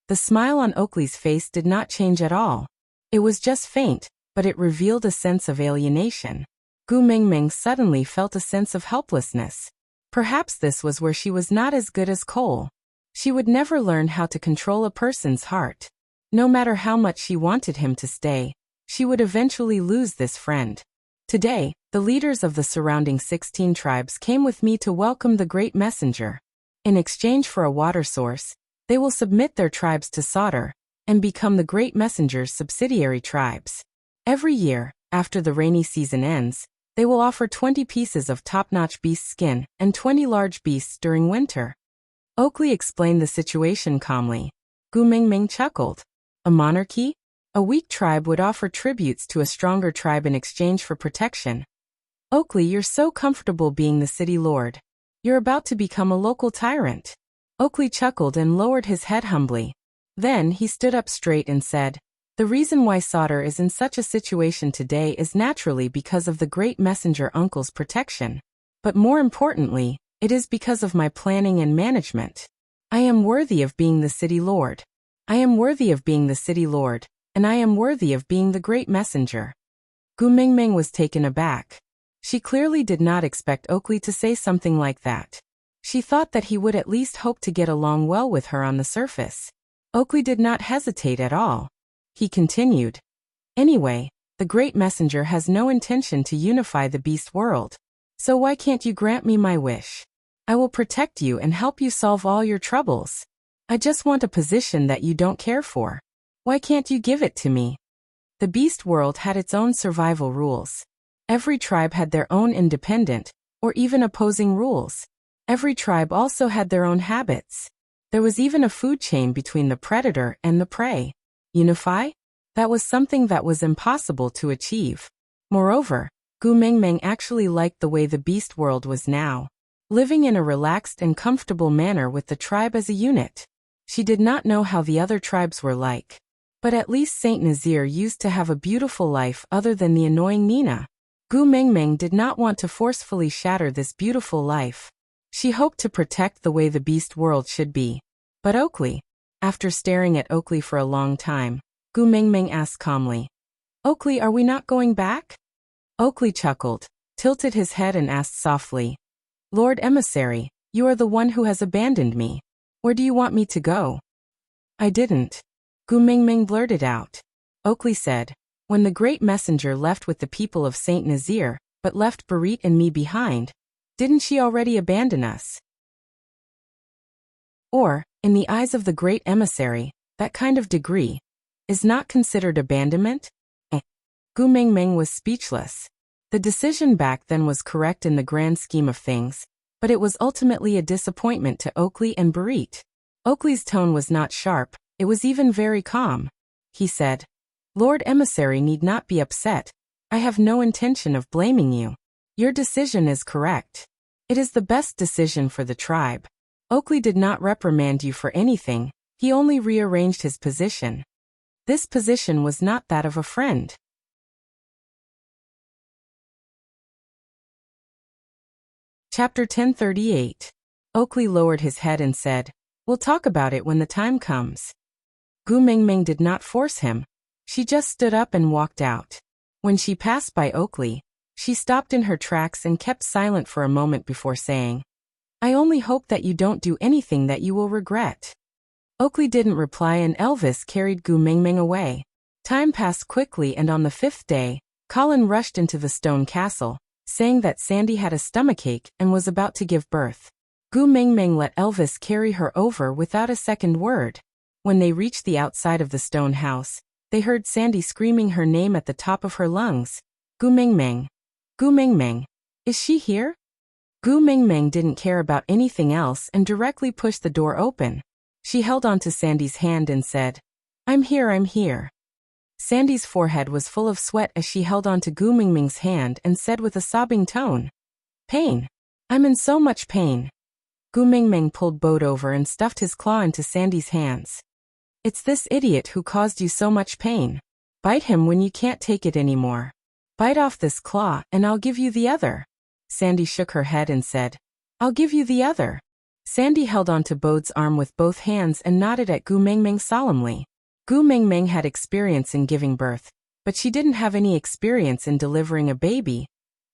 Speaker 1: The smile on Oakley's face did not change at all. It was just faint, but it revealed a sense of alienation. Gu Mengmeng suddenly felt a sense of helplessness. Perhaps this was where she was not as good as Cole. She would never learn how to control a person's heart. No matter how much she wanted him to stay, she would eventually lose this friend. Today, the leaders of the surrounding 16 tribes came with me to welcome the great messenger. In exchange for a water source, they will submit their tribes to Sodor and become the great messenger's subsidiary tribes. Every year, after the rainy season ends, they will offer 20 pieces of top-notch beast skin and 20 large beasts during winter. Oakley explained the situation calmly. Gu Mengmeng chuckled. A monarchy? A weak tribe would offer tributes to a stronger tribe in exchange for protection. Oakley, you're so comfortable being the city lord. You're about to become a local tyrant. Oakley chuckled and lowered his head humbly. Then he stood up straight and said, "The reason why Sauter is in such a situation today is naturally because of the great messenger uncle's protection. But more importantly, it is because of my planning and management. I am worthy of being the city lord. I am worthy of being the city lord, and I am worthy of being the great messenger." Gu Mingming was taken aback. She clearly did not expect Oakley to say something like that. She thought that he would at least hope to get along well with her on the surface. Oakley did not hesitate at all. He continued, "Anyway, the great messenger has no intention to unify the beast world. So why can't you grant me my wish? I will protect you and help you solve all your troubles. I just want a position that you don't care for. Why can't you give it to me?" The beast world had its own survival rules. Every tribe had their own independent, or even opposing rules. Every tribe also had their own habits. There was even a food chain between the predator and the prey. Unify? That was something that was impossible to achieve. Moreover, Gu Mingming actually liked the way the beast world was now, living in a relaxed and comfortable manner with the tribe as a unit. She did not know how the other tribes were like. But at least Saint Nazir used to have a beautiful life other than the annoying Nina. Gu Mingming did not want to forcefully shatter this beautiful life. She hoped to protect the way the beast world should be. But Oakley? After staring at Oakley for a long time, Gu Mingming asked calmly, "Oakley, are we not going back?" Oakley chuckled, tilted his head and asked softly, "Lord Emissary, you are the one who has abandoned me. Where do you want me to go?" "I didn't." Gu Mingming blurted out. Oakley said, "When the great messenger left with the people of Saint Nazir, but left Barit and me behind, didn't she already abandon us? Or, in the eyes of the great emissary, that kind of degree is not considered abandonment?" Gu Mingming was speechless. The decision back then was correct in the grand scheme of things, but it was ultimately a disappointment to Oakley and Barit. Oakley's tone was not sharp, it was even very calm. He said, "Lord Emissary need not be upset. I have no intention of blaming you. Your decision is correct. It is the best decision for the tribe. Oakley did not reprimand you for anything, he only rearranged his position. This position was not that of a friend." Chapter 1038. Oakley lowered his head and said, "We'll talk about it when the time comes." Gu Mingming did not force him. She just stood up and walked out. When she passed by Oakley, she stopped in her tracks and kept silent for a moment before saying, "I only hope that you don't do anything that you will regret." Oakley didn't reply and Elvis carried Gu Mingming away. Time passed quickly and on the 5th day, Colin rushed into the stone castle, saying that Sandy had a stomachache and was about to give birth. Gu Mingming let Elvis carry her over without a second word. When they reached the outside of the stone house, they heard Sandy screaming her name at the top of her lungs. "Gu Mingming! Gu Mingming! Is she here?" Gu Mingming didn't care about anything else and directly pushed the door open. She held onto Sandy's hand and said, I'm here. Sandy's forehead was full of sweat as she held onto Gu Mingming's hand and said with a sobbing tone, "Pain. I'm in so much pain." Gu Mingming pulled Bode over and stuffed his claw into Sandy's hands. "It's this idiot who caused you so much pain. Bite him when you can't take it anymore. Bite off this claw and I'll give you the other." Sandy shook her head and said, "I'll give you the other." Sandy held onto Bode's arm with both hands and nodded at Gu Mingming solemnly. Gu Mingming had experience in giving birth, but she didn't have any experience in delivering a baby.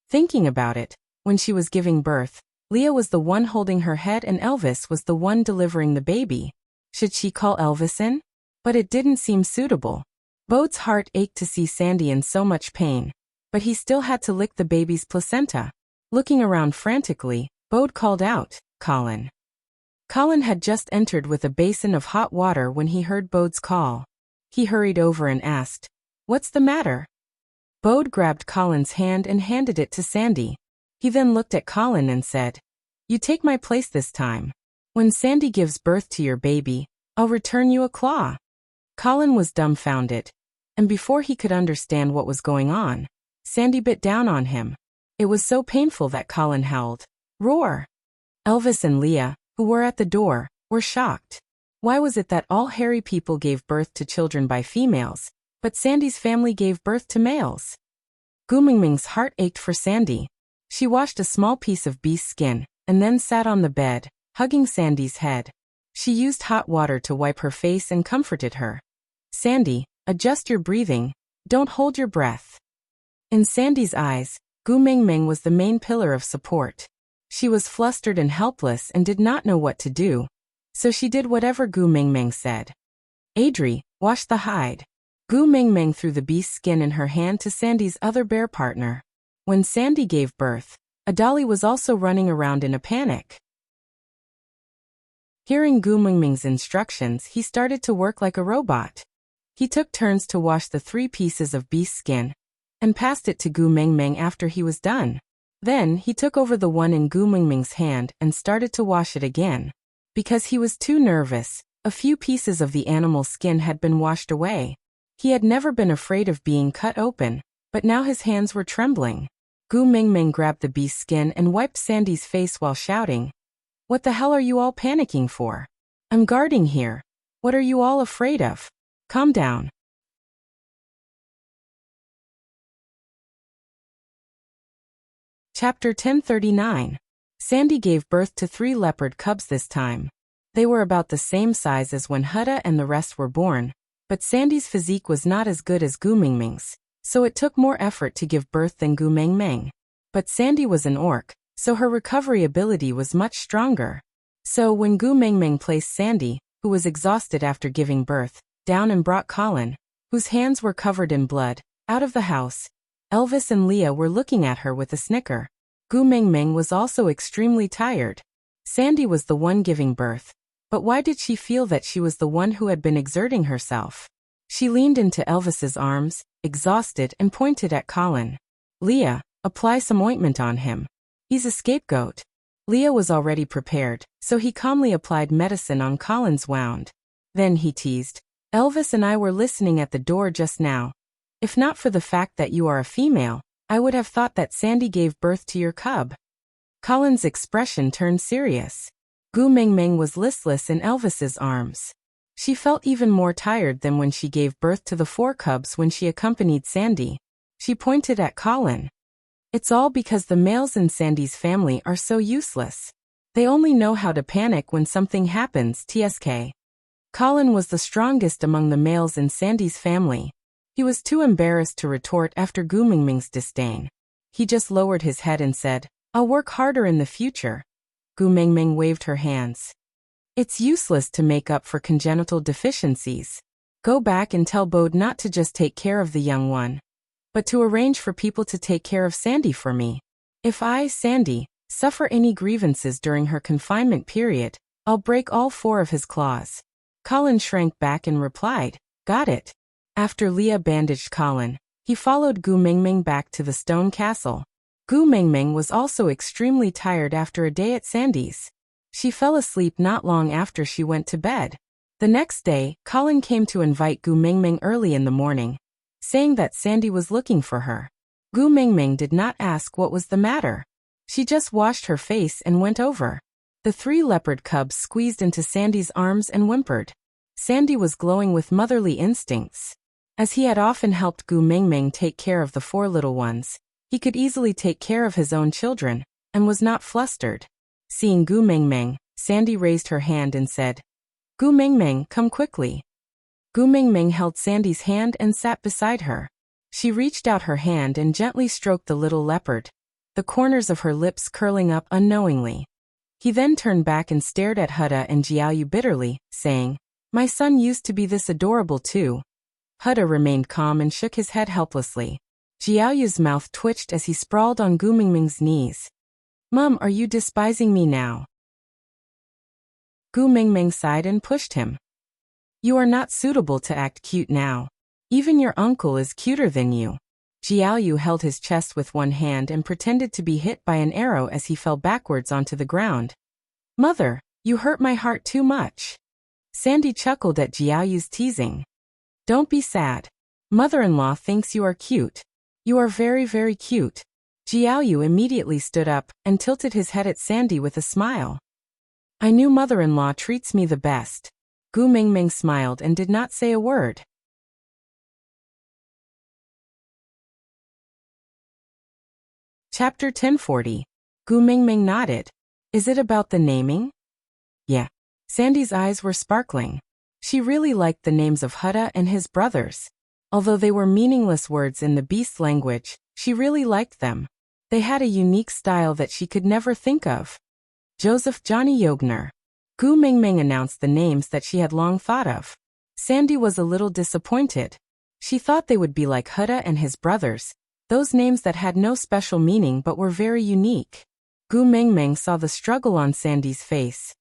Speaker 1: Thinking about it, when she was giving birth, Leah was the one holding her head and Elvis was the one delivering the baby. Should she call Elvis in? But it didn't seem suitable. Bode's heart ached to see Sandy in so much pain, but he still had to lick the baby's placenta. Looking around frantically, Bode called out, "Colin." Colin had just entered with a basin of hot water when he heard Bode's call. He hurried over and asked, "What's the matter?" Bode grabbed Colin's hand and handed it to Sandy. He then looked at Colin and said, "You take my place this time. When Sandy gives birth to your baby, I'll return you a claw." Colin was dumbfounded, and before he could understand what was going on, Sandy bit down on him. It was so painful that Colin howled, "Roar!" Elvis and Leah, who were at the door, were shocked. Why was it that all hairy people gave birth to children by females, but Sandy's family gave birth to males? Gu Mingming's heart ached for Sandy. She washed a small piece of beast skin, and then sat on the bed, hugging Sandy's head. She used hot water to wipe her face and comforted her. Sandy, adjust your breathing, don't hold your breath. In Sandy's eyes, Gu Mingming was the main pillar of support. She was flustered and helpless and did not know what to do, so she did whatever Gu Mingming said. Adri, wash the hide. Gu Mingming threw the beast skin in her hand to Sandy's other bear partner. When Sandy gave birth, Adali was also running around in a panic. Hearing Gu Mingming's instructions, he started to work like a robot. He took turns to wash the 3 pieces of beast skin, and passed it to Gu Mingming after he was done. Then he took over the one in Gu Mingming's hand and started to wash it again. Because he was too nervous, a few pieces of the animal skin had been washed away. He had never been afraid of being cut open, but now his hands were trembling. Gu Mingming grabbed the beast skin and wiped Sandy's face while shouting, "What the hell are you all panicking for? I'm guarding here. What are you all afraid of? Calm down." Chapter 1039. Sandy gave birth to 3 leopard cubs this time. They were about the same size as when Hutta and the rest were born, but Sandy's physique was not as good as Gu Mingming's, so it took more effort to give birth than Gu Mingming. But Sandy was an orc, so her recovery ability was much stronger. So when Gu Mingming placed Sandy, who was exhausted after giving birth, down and brought Colin, whose hands were covered in blood, out of the house, Elvis and Leah were looking at her with a snicker. Gu Mingming was also extremely tired. Sandy was the one giving birth, but why did she feel that she was the one who had been exerting herself? She leaned into Elvis's arms, exhausted, and pointed at Colin. "Leah, apply some ointment on him. He's a scapegoat." Leah was already prepared, so he calmly applied medicine on Colin's wound. Then he teased, "Elvis and I were listening at the door just now. If not for the fact that you are a female, I would have thought that Sandy gave birth to your cub." Colin's expression turned serious. Gu Mingming was listless in Elvis's arms. She felt even more tired than when she gave birth to the 4 cubs when she accompanied Sandy. She pointed at Colin. "It's all because the males in Sandy's family are so useless. They only know how to panic when something happens, tsk." Colin was the strongest among the males in Sandy's family. He was too embarrassed to retort after Gu Mingming's disdain. He just lowered his head and said, "I'll work harder in the future." Gu Mingming waved her hands. "It's useless to make up for congenital deficiencies. Go back and tell Bode not to just take care of the young one, but to arrange for people to take care of Sandy for me. If I, Sandy, suffer any grievances during her confinement period, I'll break all 4 of his claws." Colin shrank back and replied, "Got it." After Leah bandaged Colin, he followed Gu Mingming back to the stone castle. Gu Mingming was also extremely tired after a day at Sandy's. She fell asleep not long after she went to bed. The next day, Colin came to invite Gu Mingming early in the morning, saying that Sandy was looking for her. Gu Mingming did not ask what was the matter. She just washed her face and went over. The 3 leopard cubs squeezed into Sandy's arms and whimpered. Sandy was glowing with motherly instincts. As he had often helped Gu Mingming take care of the 4 little ones, he could easily take care of his own children, and was not flustered. Seeing Gu Mingming, Sandy raised her hand and said, "Gu Mingming, come quickly." Gu Mingming held Sandy's hand and sat beside her. She reached out her hand and gently stroked the little leopard, the corners of her lips curling up unknowingly. He then turned back and stared at Hutta and Jiaoyu bitterly, saying, "My son used to be this adorable too." Hutta remained calm and shook his head helplessly. Jiaoyu's mouth twitched as he sprawled on Gu Mingming's knees. "Mum, are you despising me now?" Gu Mingming sighed and pushed him. "You are not suitable to act cute now. Even your uncle is cuter than you." Jiaoyu held his chest with one hand and pretended to be hit by an arrow as he fell backwards onto the ground. "Mother, you hurt my heart too much." Sandy chuckled at Jiaoyu's teasing. "Don't be sad. Mother-in-law thinks you are cute. You are very, very cute." Jiaoyu immediately stood up and tilted his head at Sandy with a smile. I knew mother-in-law treats me the best. Gu Mingming smiled and did not say a word. Chapter 1040. Gu Mingming nodded. Is it about the naming? Yeah. Sandy's eyes were sparkling. She really liked the names of Hutta and his brothers. Although they were meaningless words in the beast language, she really liked them. They had a unique style that she could never think of. Joseph Johnny Yogner. Gu Mingming announced the names that she had long thought of. Sandy was a little disappointed. She thought they would be like Hutta and his brothers, those names that had no special meaning but were very unique. Gu Mingming saw the struggle on Sandy's face.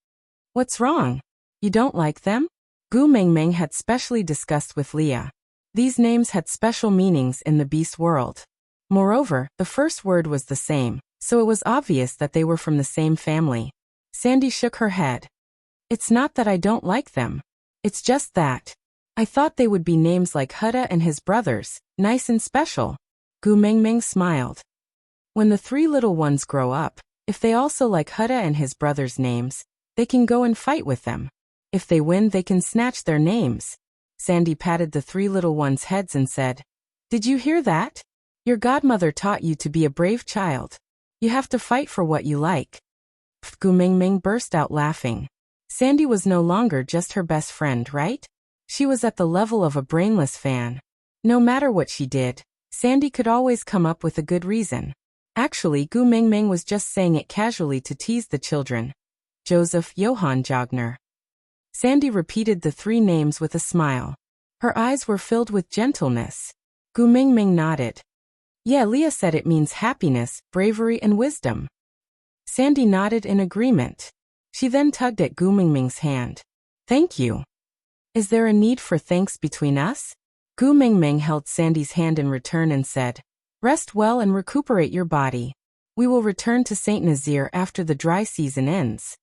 Speaker 1: What's wrong? You don't like them? Gu Mingming had specially discussed with Leah. These names had special meanings in the beast world. Moreover, the first word was the same, so it was obvious that they were from the same family. Sandy shook her head. It's not that I don't like them. It's just that I thought they would be names like Hutta and his brothers, nice and special. Gu Mingming smiled. When the three little ones grow up, if they also like Hutta and his brothers' names, they can go and fight with them. If they win, they can snatch their names. Sandy patted the three little ones' heads and said, Did you hear that? Your godmother taught you to be a brave child. You have to fight for what you like. Gu Mingming burst out laughing. Sandy was no longer just her best friend, right? She was at the level of a brainless fan. No matter what she did, Sandy could always come up with a good reason. Actually, Gu Mingming was just saying it casually to tease the children. Joseph Johann Jogner. Sandy repeated the three names with a smile. Her eyes were filled with gentleness. Gu Mingming nodded. Yeah, Leah said it means happiness, bravery, and wisdom. Sandy nodded in agreement. She then tugged at Gu Mingming's hand. Thank you. Is there a need for thanks between us? Gu Mingming held Sandy's hand in return and said, Rest well and recuperate your body. We will return to St. Nazaire after the dry season ends.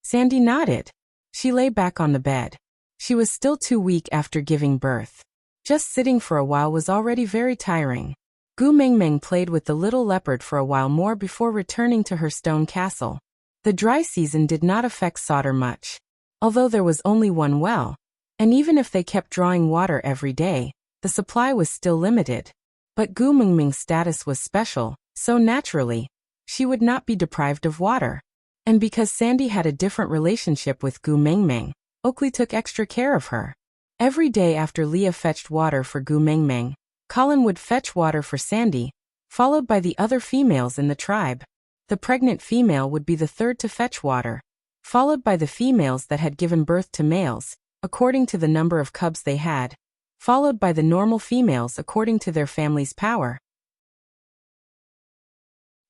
Speaker 1: Sandy nodded. She lay back on the bed. She was still too weak after giving birth. Just sitting for a while was already very tiring. Gu Mingming played with the little leopard for a while more before returning to her stone castle. The dry season did not affect Sauter much. Although there was only one well, and even if they kept drawing water every day, the supply was still limited. But Gu Mingming's status was special, so naturally, she would not be deprived of water. And because Sandy had a different relationship with Gu Mingming, Oakley took extra care of her. Every day after Leah fetched water for Gu Mingming, Colin would fetch water for Sandy, followed by the other females in the tribe. The pregnant female would be the third to fetch water, followed by the females that had given birth to males, according to the number of cubs they had, followed by the normal females according to their family's power.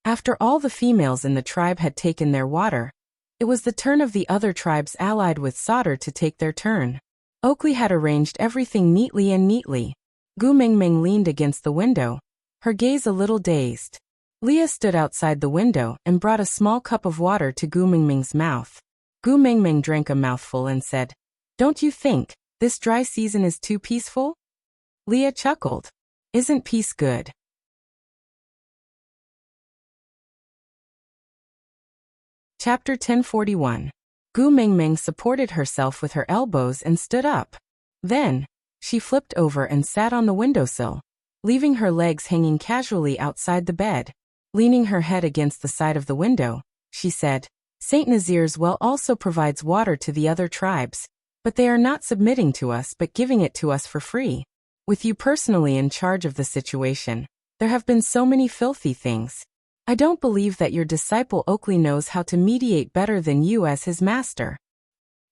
Speaker 1: After all the females in the tribe had taken their water, it was the turn of the other tribes allied with Sauter to take their turn. Oakley had arranged everything neatly. Gu Mingming leaned against the window, her gaze a little dazed. Leah stood outside the window and brought a small cup of water to Gu Mingming's mouth. Gu Mingming drank a mouthful and said, Don't you think this dry season is too peaceful? Leah chuckled. Isn't peace good? Chapter 1041. Gu Mingming supported herself with her elbows and stood up. Then, she flipped over and sat on the windowsill, leaving her legs hanging casually outside the bed. Leaning her head against the side of the window, she said, St. Nazaire's well also provides water to the other tribes, but they are not submitting to us but giving it to us for free. With you personally in charge of the situation, there have been so many filthy things. I don't believe that your disciple Oakley knows how to mediate better than you as his master.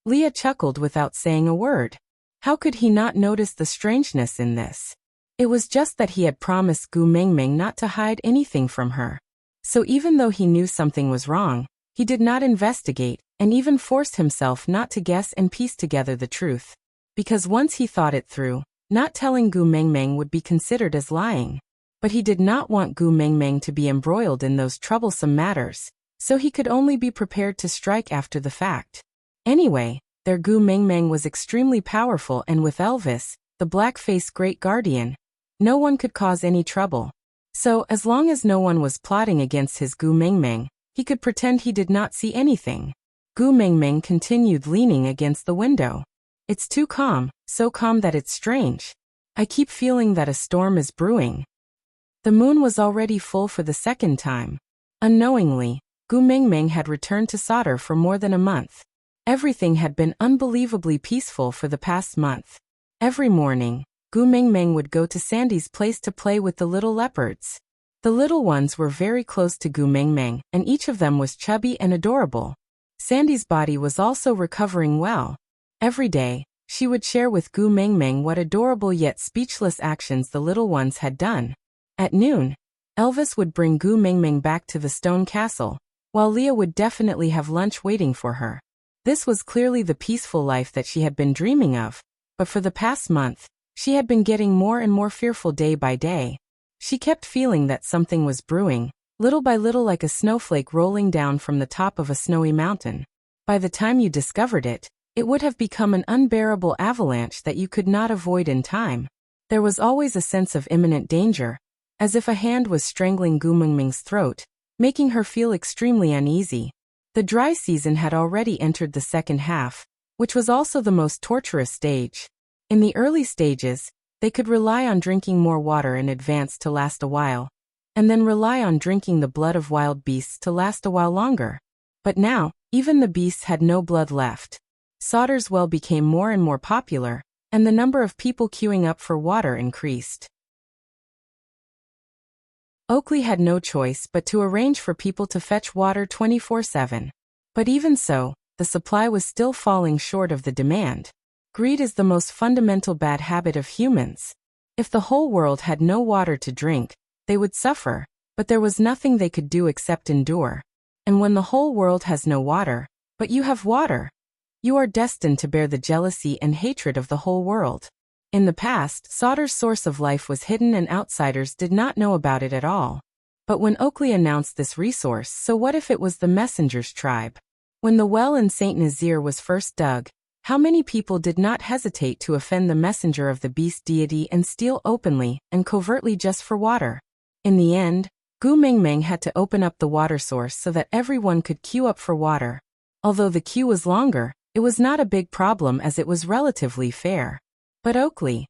Speaker 1: Leah chuckled without saying a word. How could he not notice the strangeness in this? It was just that he had promised Gu Mingming not to hide anything from her. So even though he knew something was wrong, he did not investigate, and even forced himself not to guess and piece together the truth. Because once he thought it through, not telling Gu Mingming would be considered as lying. But he did not want Gu Mingming to be embroiled in those troublesome matters, so he could only be prepared to strike after the fact. Anyway, their Gu Mingming was extremely powerful, and with Elvis, the black-faced great guardian, no one could cause any trouble. So, as long as no one was plotting against his Gu Mingming, he could pretend he did not see anything. Gu Mingming continued leaning against the window. It's too calm, so calm that it's strange. I keep feeling that a storm is brewing. The moon was already full for the second time. Unknowingly, Gu Mingming had returned to solder for more than a month. Everything had been unbelievably peaceful for the past month. Every morning, Gu Mingming would go to Sandy's place to play with the little leopards. The little ones were very close to Gu Mingming, and each of them was chubby and adorable. Sandy's body was also recovering well. Every day, she would share with Gu Mingming what adorable yet speechless actions the little ones had done. At noon, Elvis would bring Gu Mingming back to the stone castle, while Leah would definitely have lunch waiting for her. This was clearly the peaceful life that she had been dreaming of, but for the past month, she had been getting more and more fearful day by day. She kept feeling that something was brewing, little by little, like a snowflake rolling down from the top of a snowy mountain. By the time you discovered it, it would have become an unbearable avalanche that you could not avoid in time. There was always a sense of imminent danger, as if a hand was strangling Gu Mingming's throat, making her feel extremely uneasy. The dry season had already entered the second half, which was also the most torturous stage. In the early stages, they could rely on drinking more water in advance to last a while, and then rely on drinking the blood of wild beasts to last a while longer. But now, even the beasts had no blood left. Solder's Well became more and more popular, and the number of people queuing up for water increased. Oakley had no choice but to arrange for people to fetch water 24/7. But even so, the supply was still falling short of the demand. Greed is the most fundamental bad habit of humans. If the whole world had no water to drink, they would suffer, but there was nothing they could do except endure. And when the whole world has no water, but you have water, you are destined to bear the jealousy and hatred of the whole world. In the past, Solder's source of life was hidden and outsiders did not know about it at all. But when Oakley announced this resource, so what if it was the messenger's tribe? When the well in St. Nazaire was first dug, how many people did not hesitate to offend the messenger of the beast deity and steal openly and covertly just for water? In the end, Gu Mingming had to open up the water source so that everyone could queue up for water. Although the queue was longer, it was not a big problem as it was relatively fair. But Oakley,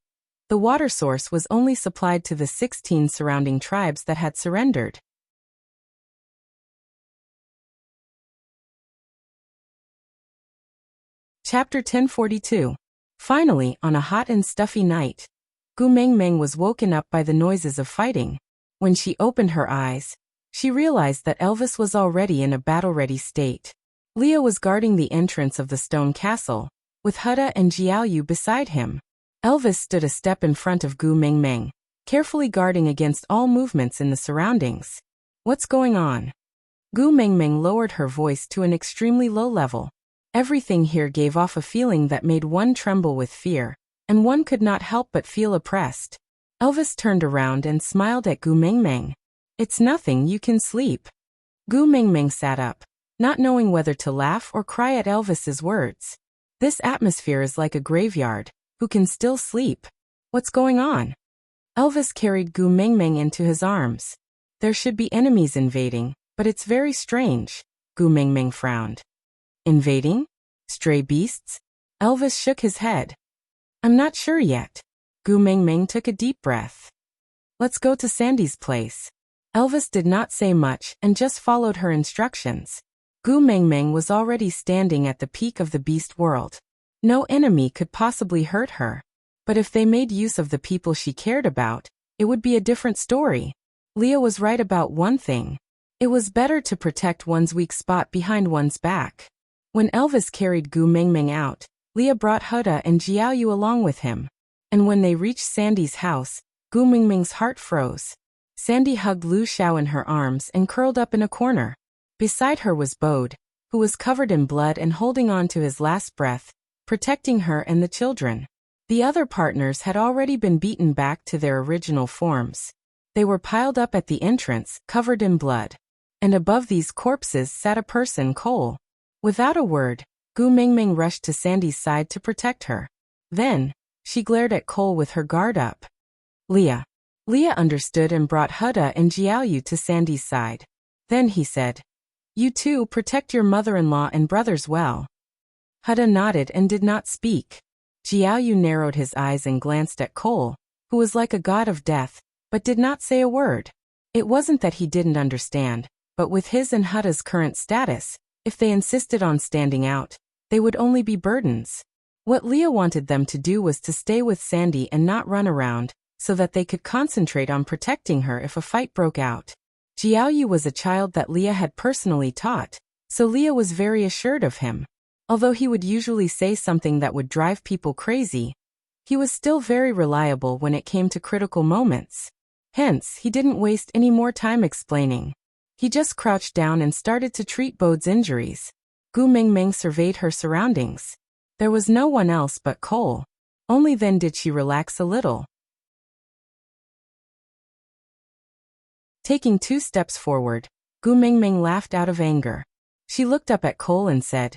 Speaker 1: the water source was only supplied to the 16 surrounding tribes that had surrendered. Chapter 1042. Finally, on a hot and stuffy night, Gu Mingming was woken up by the noises of fighting. When she opened her eyes, she realized that Elvis was already in a battle-ready state. Leah was guarding the entrance of the stone castle, with Huda and Jiaoyu beside him. Elvis stood a step in front of Gu Mingming, carefully guarding against all movements in the surroundings. What's going on? Gu Mingming lowered her voice to an extremely low level. Everything here gave off a feeling that made one tremble with fear, and one could not help but feel oppressed. Elvis turned around and smiled at Gu Mingming. It's nothing, you can sleep. Gu Mingming sat up, not knowing whether to laugh or cry at Elvis's words. This atmosphere is like a graveyard. Who can still sleep? What's going on? Elvis carried Gu Mingming into his arms. There should be enemies invading, but it's very strange. Gu Mingming frowned. Invading? Stray beasts? Elvis shook his head. I'm not sure yet. Gu Mingming took a deep breath. Let's go to Sandy's place. Elvis did not say much and just followed her instructions. Gu Mingming was already standing at the peak of the beast world. No enemy could possibly hurt her. But if they made use of the people she cared about, it would be a different story. Leah was right about one thing. It was better to protect one's weak spot behind one's back. When Elvis carried Gu Mingming out, Leah brought Huda and Jiaoyu along with him. And when they reached Sandy's house, Gu Mingming's heart froze. Sandy hugged Lu Xiao in her arms and curled up in a corner. Beside her was Bode, who was covered in blood and holding on to his last breath, protecting her and the children. The other partners had already been beaten back to their original forms. They were piled up at the entrance, covered in blood. And above these corpses sat a person, Cole. Without a word, Gu Mingming rushed to Sandy's side to protect her. Then, she glared at Cole with her guard up. Leah. Leah understood and brought Huda and Jiaoyu to Sandy's side. Then he said, You too protect your mother-in-law and brothers well. Huda nodded and did not speak. Jiaoyu narrowed his eyes and glanced at Cole, who was like a god of death, but did not say a word. It wasn't that he didn't understand, but with his and Huda's current status, if they insisted on standing out, they would only be burdens. What Leah wanted them to do was to stay with Sandy and not run around, so that they could concentrate on protecting her if a fight broke out. Jiaoyu was a child that Leah had personally taught, so Leah was very assured of him. Although he would usually say something that would drive people crazy, he was still very reliable when it came to critical moments. Hence, he didn't waste any more time explaining. He just crouched down and started to treat Bode's injuries. Gu Mingming surveyed her surroundings. There was no one else but Cole. Only then did she relax a little. Taking 2 steps forward, Gu Mingming laughed out of anger. She looked up at Cole and said,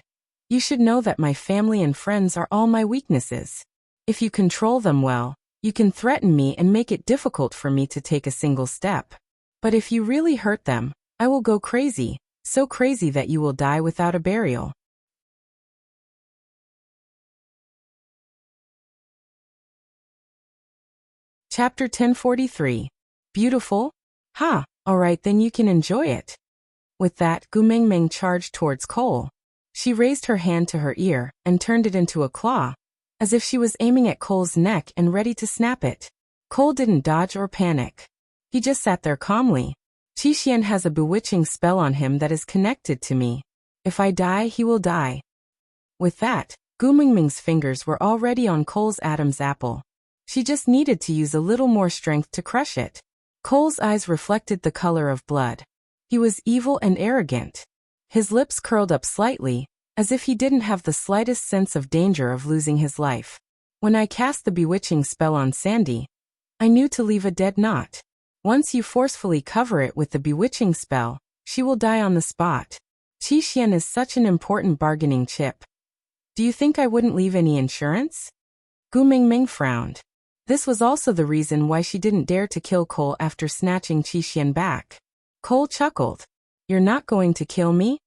Speaker 1: "You should know that my family and friends are all my weaknesses. If you control them well, you can threaten me and make it difficult for me to take a single step. But if you really hurt them, I will go crazy, so crazy that you will die without a burial." Chapter 1043. Beautiful? Ha, alright then you can enjoy it. With that, Gu Mingming charged towards Cole. She raised her hand to her ear and turned it into a claw, as if she was aiming at Cole's neck and ready to snap it. Cole didn't dodge or panic. He just sat there calmly. Qixuan has a bewitching spell on him that is connected to me. If I die, he will die. With that, Gu Mingming's fingers were already on Cole's Adam's apple. She just needed to use a little more strength to crush it. Cole's eyes reflected the color of blood. He was evil and arrogant. His lips curled up slightly, as if he didn't have the slightest sense of danger of losing his life. When I cast the bewitching spell on Sandy, I knew to leave a dead knot. Once you forcefully cover it with the bewitching spell, she will die on the spot. Qixuan is such an important bargaining chip. Do you think I wouldn't leave any insurance? Gu Mingming frowned. This was also the reason why she didn't dare to kill Cole after snatching Qixuan back. Cole chuckled. "You're not going to kill me?"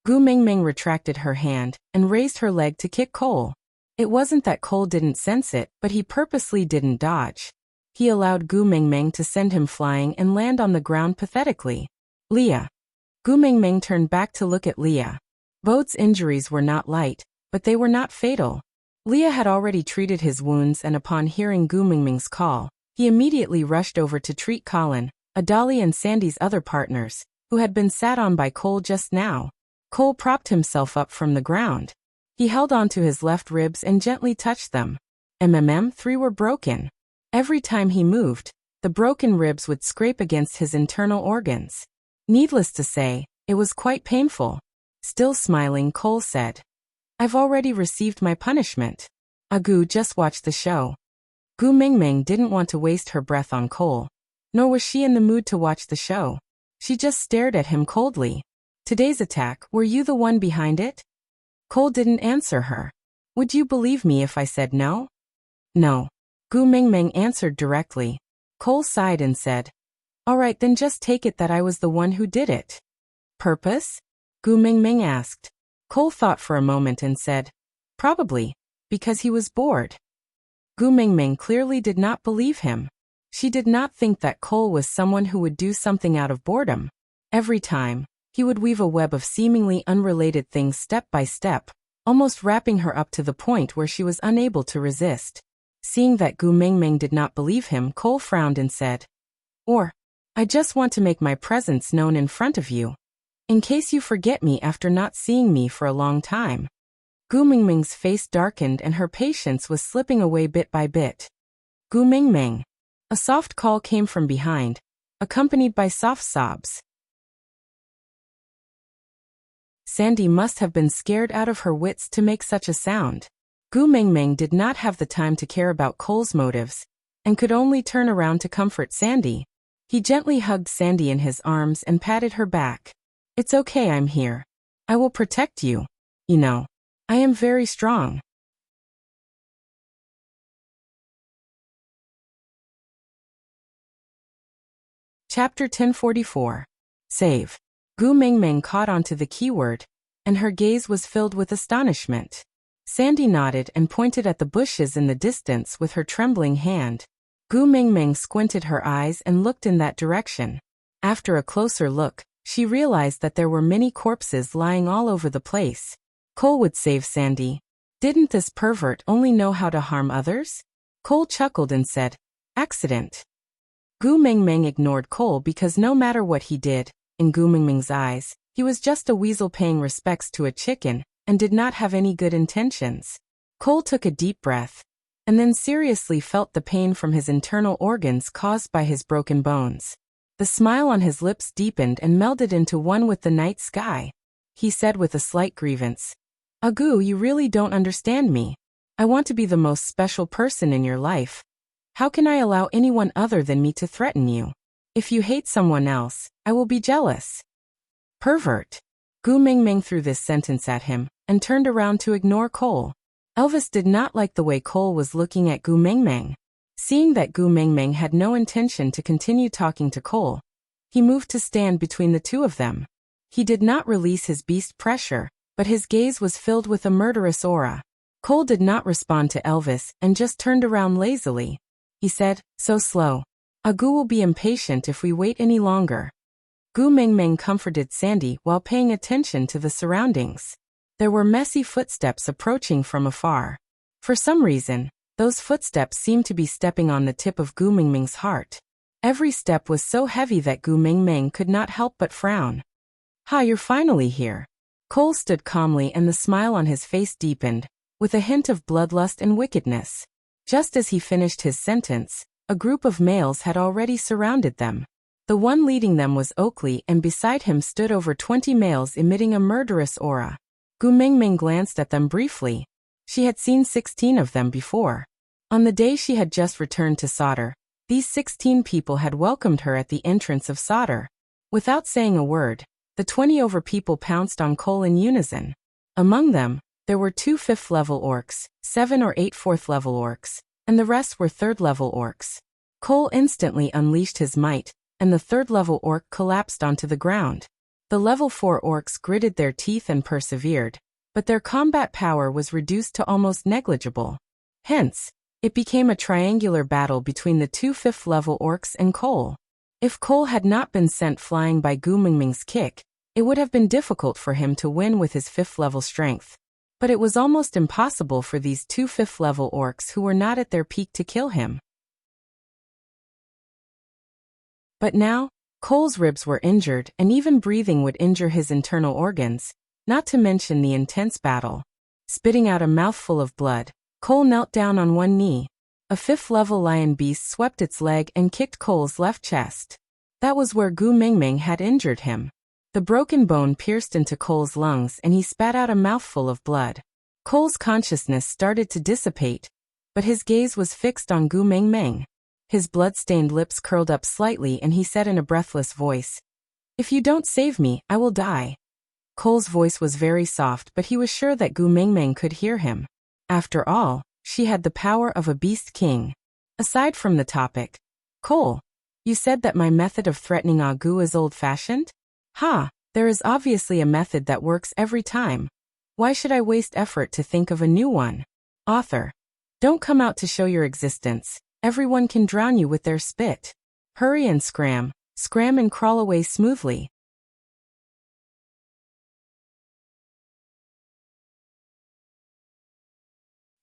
Speaker 1: Gu Mingming retracted her hand and raised her leg to kick Cole. It wasn't that Cole didn't sense it, but he purposely didn't dodge. He allowed Gu Mingming to send him flying and land on the ground pathetically. Leah. Gu Mingming turned back to look at Leah. Bode's injuries were not light, but they were not fatal. Leah had already treated his wounds, and upon hearing Gu Mingming's call, he immediately rushed over to treat Colin, Adali and Sandy's other partners, who had been sat on by Cole just now. Cole propped himself up from the ground. He held onto his left ribs and gently touched them. 3 were broken. Every time he moved, the broken ribs would scrape against his internal organs. Needless to say, it was quite painful. Still smiling, Cole said, "I've already received my punishment. Agu, just watch the show." Gu Mingming didn't want to waste her breath on Cole, nor was she in the mood to watch the show. She just stared at him coldly. "Today's attack, were you the one behind it?" Cole didn't answer her. "Would you believe me if I said no?" "No." Gu Mingming answered directly. Cole sighed and said, "Alright then, just take it that I was the one who did it." "Purpose?" Gu Mingming asked. Cole thought for a moment and said, "Probably, because he was bored." Gu Mingming clearly did not believe him. She did not think that Cole was someone who would do something out of boredom. Every time, he would weave a web of seemingly unrelated things step by step, almost wrapping her up to the point where she was unable to resist. Seeing that Gu Mingming did not believe him, Cole frowned and said, I just want to make my presence known in front of you, in case you forget me after not seeing me for a long time." Gu Mingming's face darkened and her patience was slipping away bit by bit. "Gu Mingming." A soft call came from behind, accompanied by soft sobs. Sandy must have been scared out of her wits to make such a sound. Gu Mingming did not have the time to care about Cole's motives, and could only turn around to comfort Sandy. He gently hugged Sandy in his arms and patted her back. "It's okay, I'm here. I will protect you. You know, I am very strong." Chapter 1044. Save. Gu Mingming caught onto the keyword, and her gaze was filled with astonishment. Sandy nodded and pointed at the bushes in the distance with her trembling hand. Gu Mingming squinted her eyes and looked in that direction. After a closer look, she realized that there were many corpses lying all over the place. Cole would save Sandy. Didn't this pervert only know how to harm others? Cole chuckled and said, "Accident." Gu Mingming ignored Cole because no matter what he did, in Gu Mingming's eyes, he was just a weasel paying respects to a chicken and did not have any good intentions. Cole took a deep breath and then seriously felt the pain from his internal organs caused by his broken bones. The smile on his lips deepened and melded into one with the night sky. He said with a slight grievance, "Gu, you really don't understand me. I want to be the most special person in your life. How can I allow anyone other than me to threaten you? If you hate someone else, I will be jealous." Pervert. Gu Mingming threw this sentence at him and turned around to ignore Cole. Elvis did not like the way Cole was looking at Gu Mingming. Seeing that Gu Mingming had no intention to continue talking to Cole, he moved to stand between the two of them. He did not release his beast pressure, but his gaze was filled with a murderous aura. Cole did not respond to Elvis and just turned around lazily. He said, "So slow. Gu will be impatient if we wait any longer." Gu Mingming comforted Sandy while paying attention to the surroundings. There were messy footsteps approaching from afar. For some reason, those footsteps seemed to be stepping on the tip of Gu Mingming's heart. Every step was so heavy that Gu Mingming could not help but frown. "Ha, you're finally here." Cole stood calmly and the smile on his face deepened, with a hint of bloodlust and wickedness. Just as he finished his sentence, a group of males had already surrounded them. The one leading them was Oakley, and beside him stood over 20 males emitting a murderous aura. Gu Mingming glanced at them briefly. She had seen 16 of them before. On the day she had just returned to Sauter, these 16 people had welcomed her at the entrance of Sauter. Without saying a word, the 20 over people pounced on Cole in unison. Among them, there were 2 5th-level orcs, 7 or 8 4th-level orcs, and the rest were 3rd-level orcs. Cole instantly unleashed his might, and the 3rd-level orc collapsed onto the ground. The level 4 orcs gritted their teeth and persevered, but their combat power was reduced to almost negligible. Hence, it became a triangular battle between the 2 5th-level orcs and Cole. If Cole had not been sent flying by Gu Mingming's kick, it would have been difficult for him to win with his 5th-level strength. But it was almost impossible for these 2 5th-level orcs who were not at their peak to kill him. But now, Cole's ribs were injured, and even breathing would injure his internal organs, not to mention the intense battle. Spitting out a mouthful of blood, Cole knelt down on one knee. A 5th-level lion beast swept its leg and kicked Cole's left chest. That was where Gu Mingming had injured him. The broken bone pierced into Cole's lungs and he spat out a mouthful of blood. Cole's consciousness started to dissipate, but his gaze was fixed on Gu Mingming. His blood-stained lips curled up slightly and he said in a breathless voice, "If you don't save me, I will die." Cole's voice was very soft, but he was sure that Gu Mingming could hear him. After all, she had the power of a beast king. Aside from the topic, "Cole, you said that my method of threatening Gu is old-fashioned? Ha, there is obviously a method that works every time. Why should I waste effort to think of a new one? Author, don't come out to show your existence. Everyone can drown you with their spit. Hurry and scram and crawl away smoothly."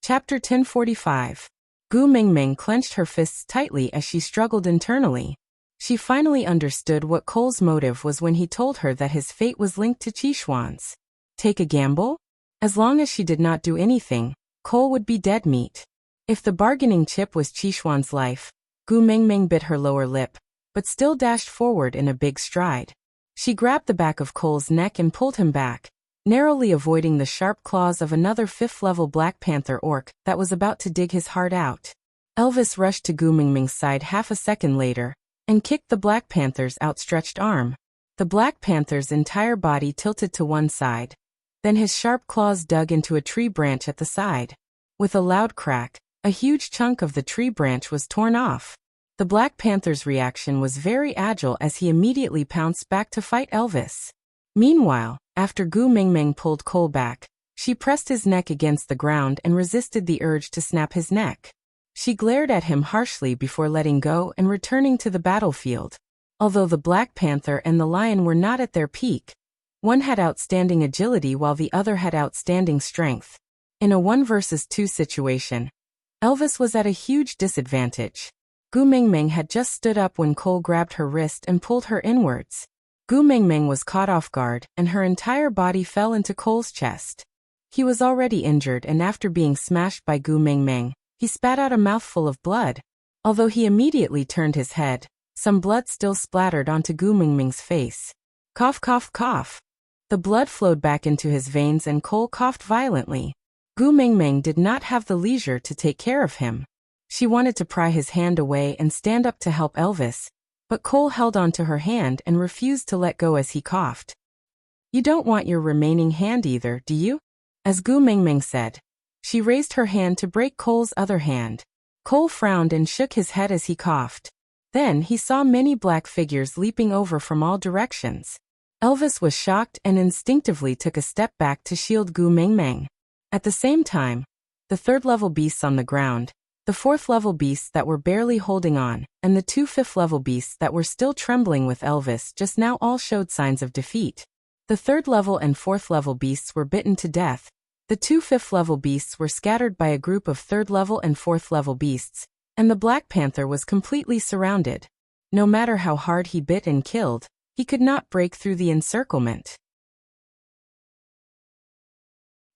Speaker 1: Chapter 1045. Gu Mingming clenched her fists tightly as she struggled internally. She finally understood what Cole's motive was when he told her that his fate was linked to Qishuan's. Take a gamble? As long as she did not do anything, Cole would be dead meat. If the bargaining chip was Qishuan's life, Gu Mingming bit her lower lip, but still dashed forward in a big stride. She grabbed the back of Cole's neck and pulled him back, narrowly avoiding the sharp claws of another 5th-level Black Panther orc that was about to dig his heart out. Elvis rushed to Gu Mingming's side half a second later and kicked the Black Panther's outstretched arm. The Black Panther's entire body tilted to one side. Then his sharp claws dug into a tree branch at the side. With a loud crack, a huge chunk of the tree branch was torn off. The Black Panther's reaction was very agile as he immediately pounced back to fight Elvis. Meanwhile, after Gu Mingming pulled Cole back, she pressed his neck against the ground and resisted the urge to snap his neck. She glared at him harshly before letting go and returning to the battlefield. Although the Black Panther and the lion were not at their peak, one had outstanding agility while the other had outstanding strength. In a 1 versus 2 situation, Elvis was at a huge disadvantage. Gu Mingming had just stood up when Cole grabbed her wrist and pulled her inwards. Gu Mingming was caught off guard, and her entire body fell into Cole's chest. He was already injured, and after being smashed by Gu Mingming, he spat out a mouthful of blood. Although he immediately turned his head, some blood still splattered onto Gu Mingming's face. Cough, cough, cough. The blood flowed back into his veins and Cole coughed violently. Gu Mingming did not have the leisure to take care of him. She wanted to pry his hand away and stand up to help Elvis, but Cole held onto her hand and refused to let go as he coughed. "You don't want your remaining hand either, do you?" As Gu Mingming said. She raised her hand to break Cole's other hand. Cole frowned and shook his head as he coughed. Then he saw many black figures leaping over from all directions. Elvis was shocked and instinctively took a step back to shield Gu Mingming. At the same time, the 3rd-level beasts on the ground, the 4th-level beasts that were barely holding on, and the 2 5th-level beasts that were still trembling with Elvis just now all showed signs of defeat. The 3rd-level and 4th-level beasts were bitten to death. The 2 5th-level beasts were scattered by a group of 3rd-level and 4th-level beasts, and the Black Panther was completely surrounded. No matter how hard he bit and killed, he could not break through the encirclement.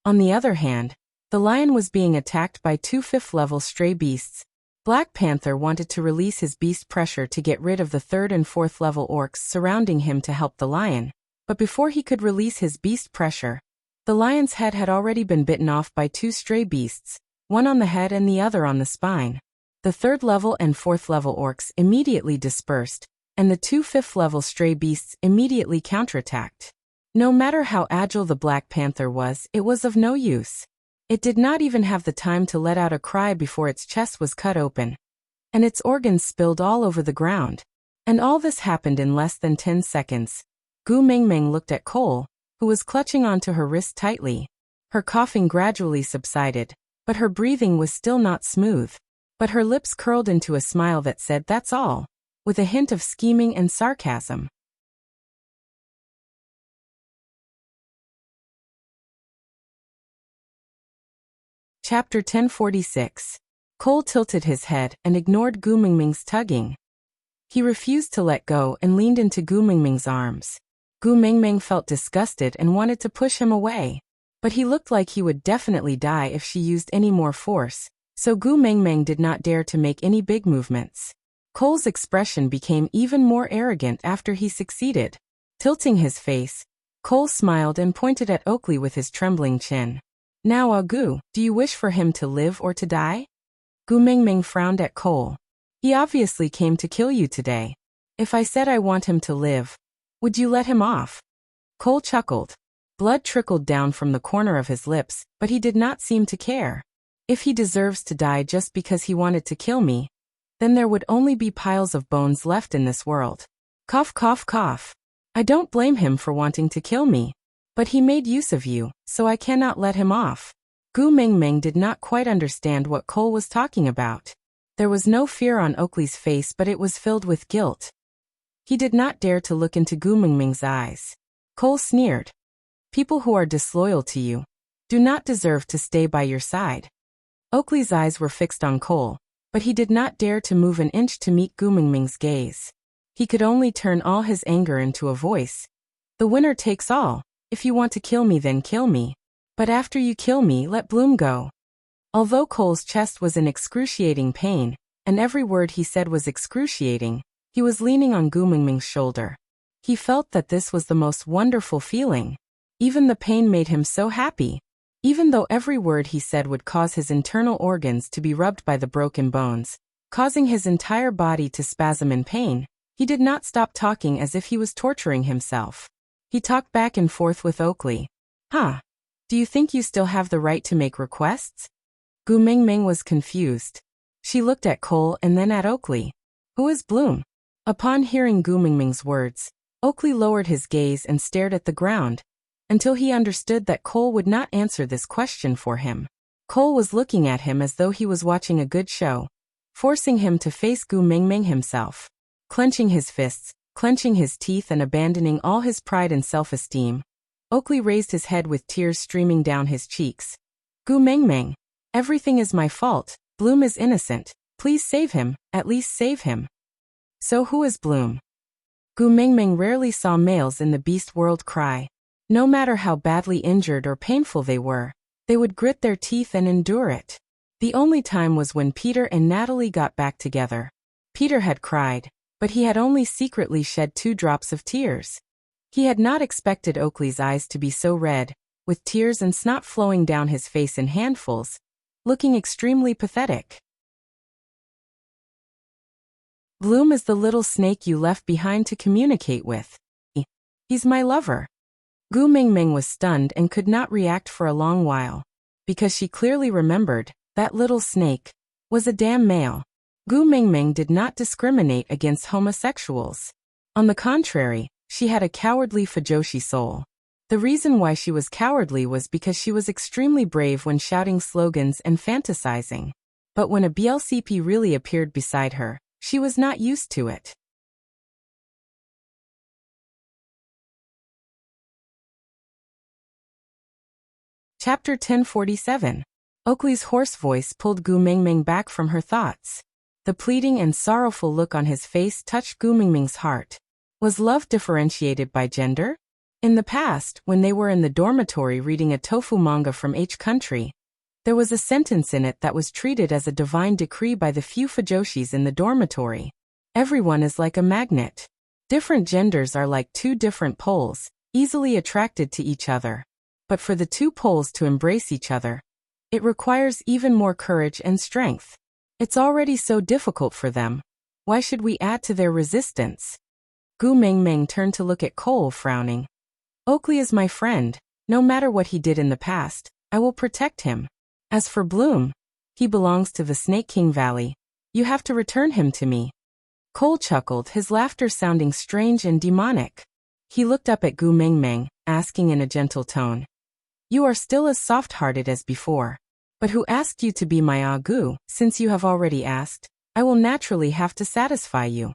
Speaker 1: On the other hand, the lion was being attacked by 2 5th-level stray beasts. Black Panther wanted to release his beast pressure to get rid of the 3rd and 4th-level orcs surrounding him to help the lion, but before he could release his beast pressure, the lion's head had already been bitten off by 2 stray beasts, one on the head and the other on the spine. The 3rd-level and 4th-level orcs immediately dispersed, and the 2 5th-level stray beasts immediately counterattacked. No matter how agile the Black Panther was, it was of no use. It did not even have the time to let out a cry before its chest was cut open, and its organs spilled all over the ground. And all this happened in less than 10 seconds. Gu Mingming looked at Cole, who was clutching onto her wrist tightly. Her coughing gradually subsided, but her breathing was still not smooth. But her lips curled into a smile that said, "That's all," with a hint of scheming and sarcasm. Chapter 1046. Cole tilted his head and ignored Gu Mingming's tugging. He refused to let go and leaned into Gu Mingming's arms. Gu Mingming felt disgusted and wanted to push him away, but he looked like he would definitely die if she used any more force, so Gu Mingming did not dare to make any big movements. Cole's expression became even more arrogant after he succeeded. Tilting his face, Cole smiled and pointed at Oakley with his trembling chin. "Now, Gu, do you wish for him to live or to die?" Gu Mingming frowned at Cole. "He obviously came to kill you today. If I said I want him to live, would you let him off?" Cole chuckled. Blood trickled down from the corner of his lips, but he did not seem to care. "If he deserves to die just because he wanted to kill me, then there would only be piles of bones left in this world." Cough, cough, cough. "I don't blame him for wanting to kill me. But he made use of you, so I cannot let him off." Gu Mingming did not quite understand what Cole was talking about. There was no fear on Oakley's face, but it was filled with guilt. He did not dare to look into Gu Mingming's eyes. Cole sneered. "People who are disloyal to you do not deserve to stay by your side." Oakley's eyes were fixed on Cole, but he did not dare to move an inch to meet Gu Mingming's gaze. He could only turn all his anger into a voice. "The winner takes all. If you want to kill me, then kill me. But after you kill me, let Bloom go." Although Cole's chest was in excruciating pain, and every word he said was excruciating, he was leaning on Gu Mingming's shoulder. He felt that this was the most wonderful feeling. Even the pain made him so happy. Even though every word he said would cause his internal organs to be rubbed by the broken bones, causing his entire body to spasm in pain, he did not stop talking as if he was torturing himself. He talked back and forth with Oakley. "Huh? Do you think you still have the right to make requests?" Gu Mingming was confused. She looked at Cole and then at Oakley. "Who is Bloom?" Upon hearing Gu Mingming's words, Oakley lowered his gaze and stared at the ground, until he understood that Cole would not answer this question for him. Cole was looking at him as though he was watching a good show, forcing him to face Gu Mingming himself. Clenching his fists, clenching his teeth and abandoning all his pride and self-esteem, Oakley raised his head with tears streaming down his cheeks. Gu Mingming, everything is my fault. Bloom is innocent. Please save him, at least save him. So who is Bloom? Gu Mingming rarely saw males in the beast world cry. No matter how badly injured or painful they were, they would grit their teeth and endure it. The only time was when Peter and Natalie got back together. Peter had cried, but he had only secretly shed 2 drops of tears. He had not expected Oakley's eyes to be so red, with tears and snot flowing down his face in handfuls, looking extremely pathetic. Bloom is the little snake you left behind to communicate with. He's my lover. Gu Mingming was stunned and could not react for a long while, because she clearly remembered that little snake was a damn male. Gu Mingming did not discriminate against homosexuals. On the contrary, she had a cowardly Fujoshi soul. The reason why she was cowardly was because she was extremely brave when shouting slogans and fantasizing. But when a BLCP really appeared beside her, she was not used to it. Chapter 1047. Oakley's hoarse voice pulled Gu Mingming back from her thoughts. The pleading and sorrowful look on his face touched Gu Mingming's heart. Was love differentiated by gender? In the past, when they were in the dormitory reading a tofu manga from H country, there was a sentence in it that was treated as a divine decree by the few Fujoshis in the dormitory. Everyone is like a magnet. Different genders are like 2 different poles, easily attracted to each other. But for the 2 poles to embrace each other, it requires even more courage and strength. It's already so difficult for them. Why should we add to their resistance? Gu Mingming turned to look at Cole, frowning. Oakley is my friend. No matter what he did in the past, I will protect him. As for Bloom, he belongs to the Snake King Valley. You have to return him to me. Cole chuckled, his laughter sounding strange and demonic. He looked up at Gu Mingming, asking in a gentle tone. You are still as soft-hearted as before. But who asked you to be my Agu? Since you have already asked, I will naturally have to satisfy you.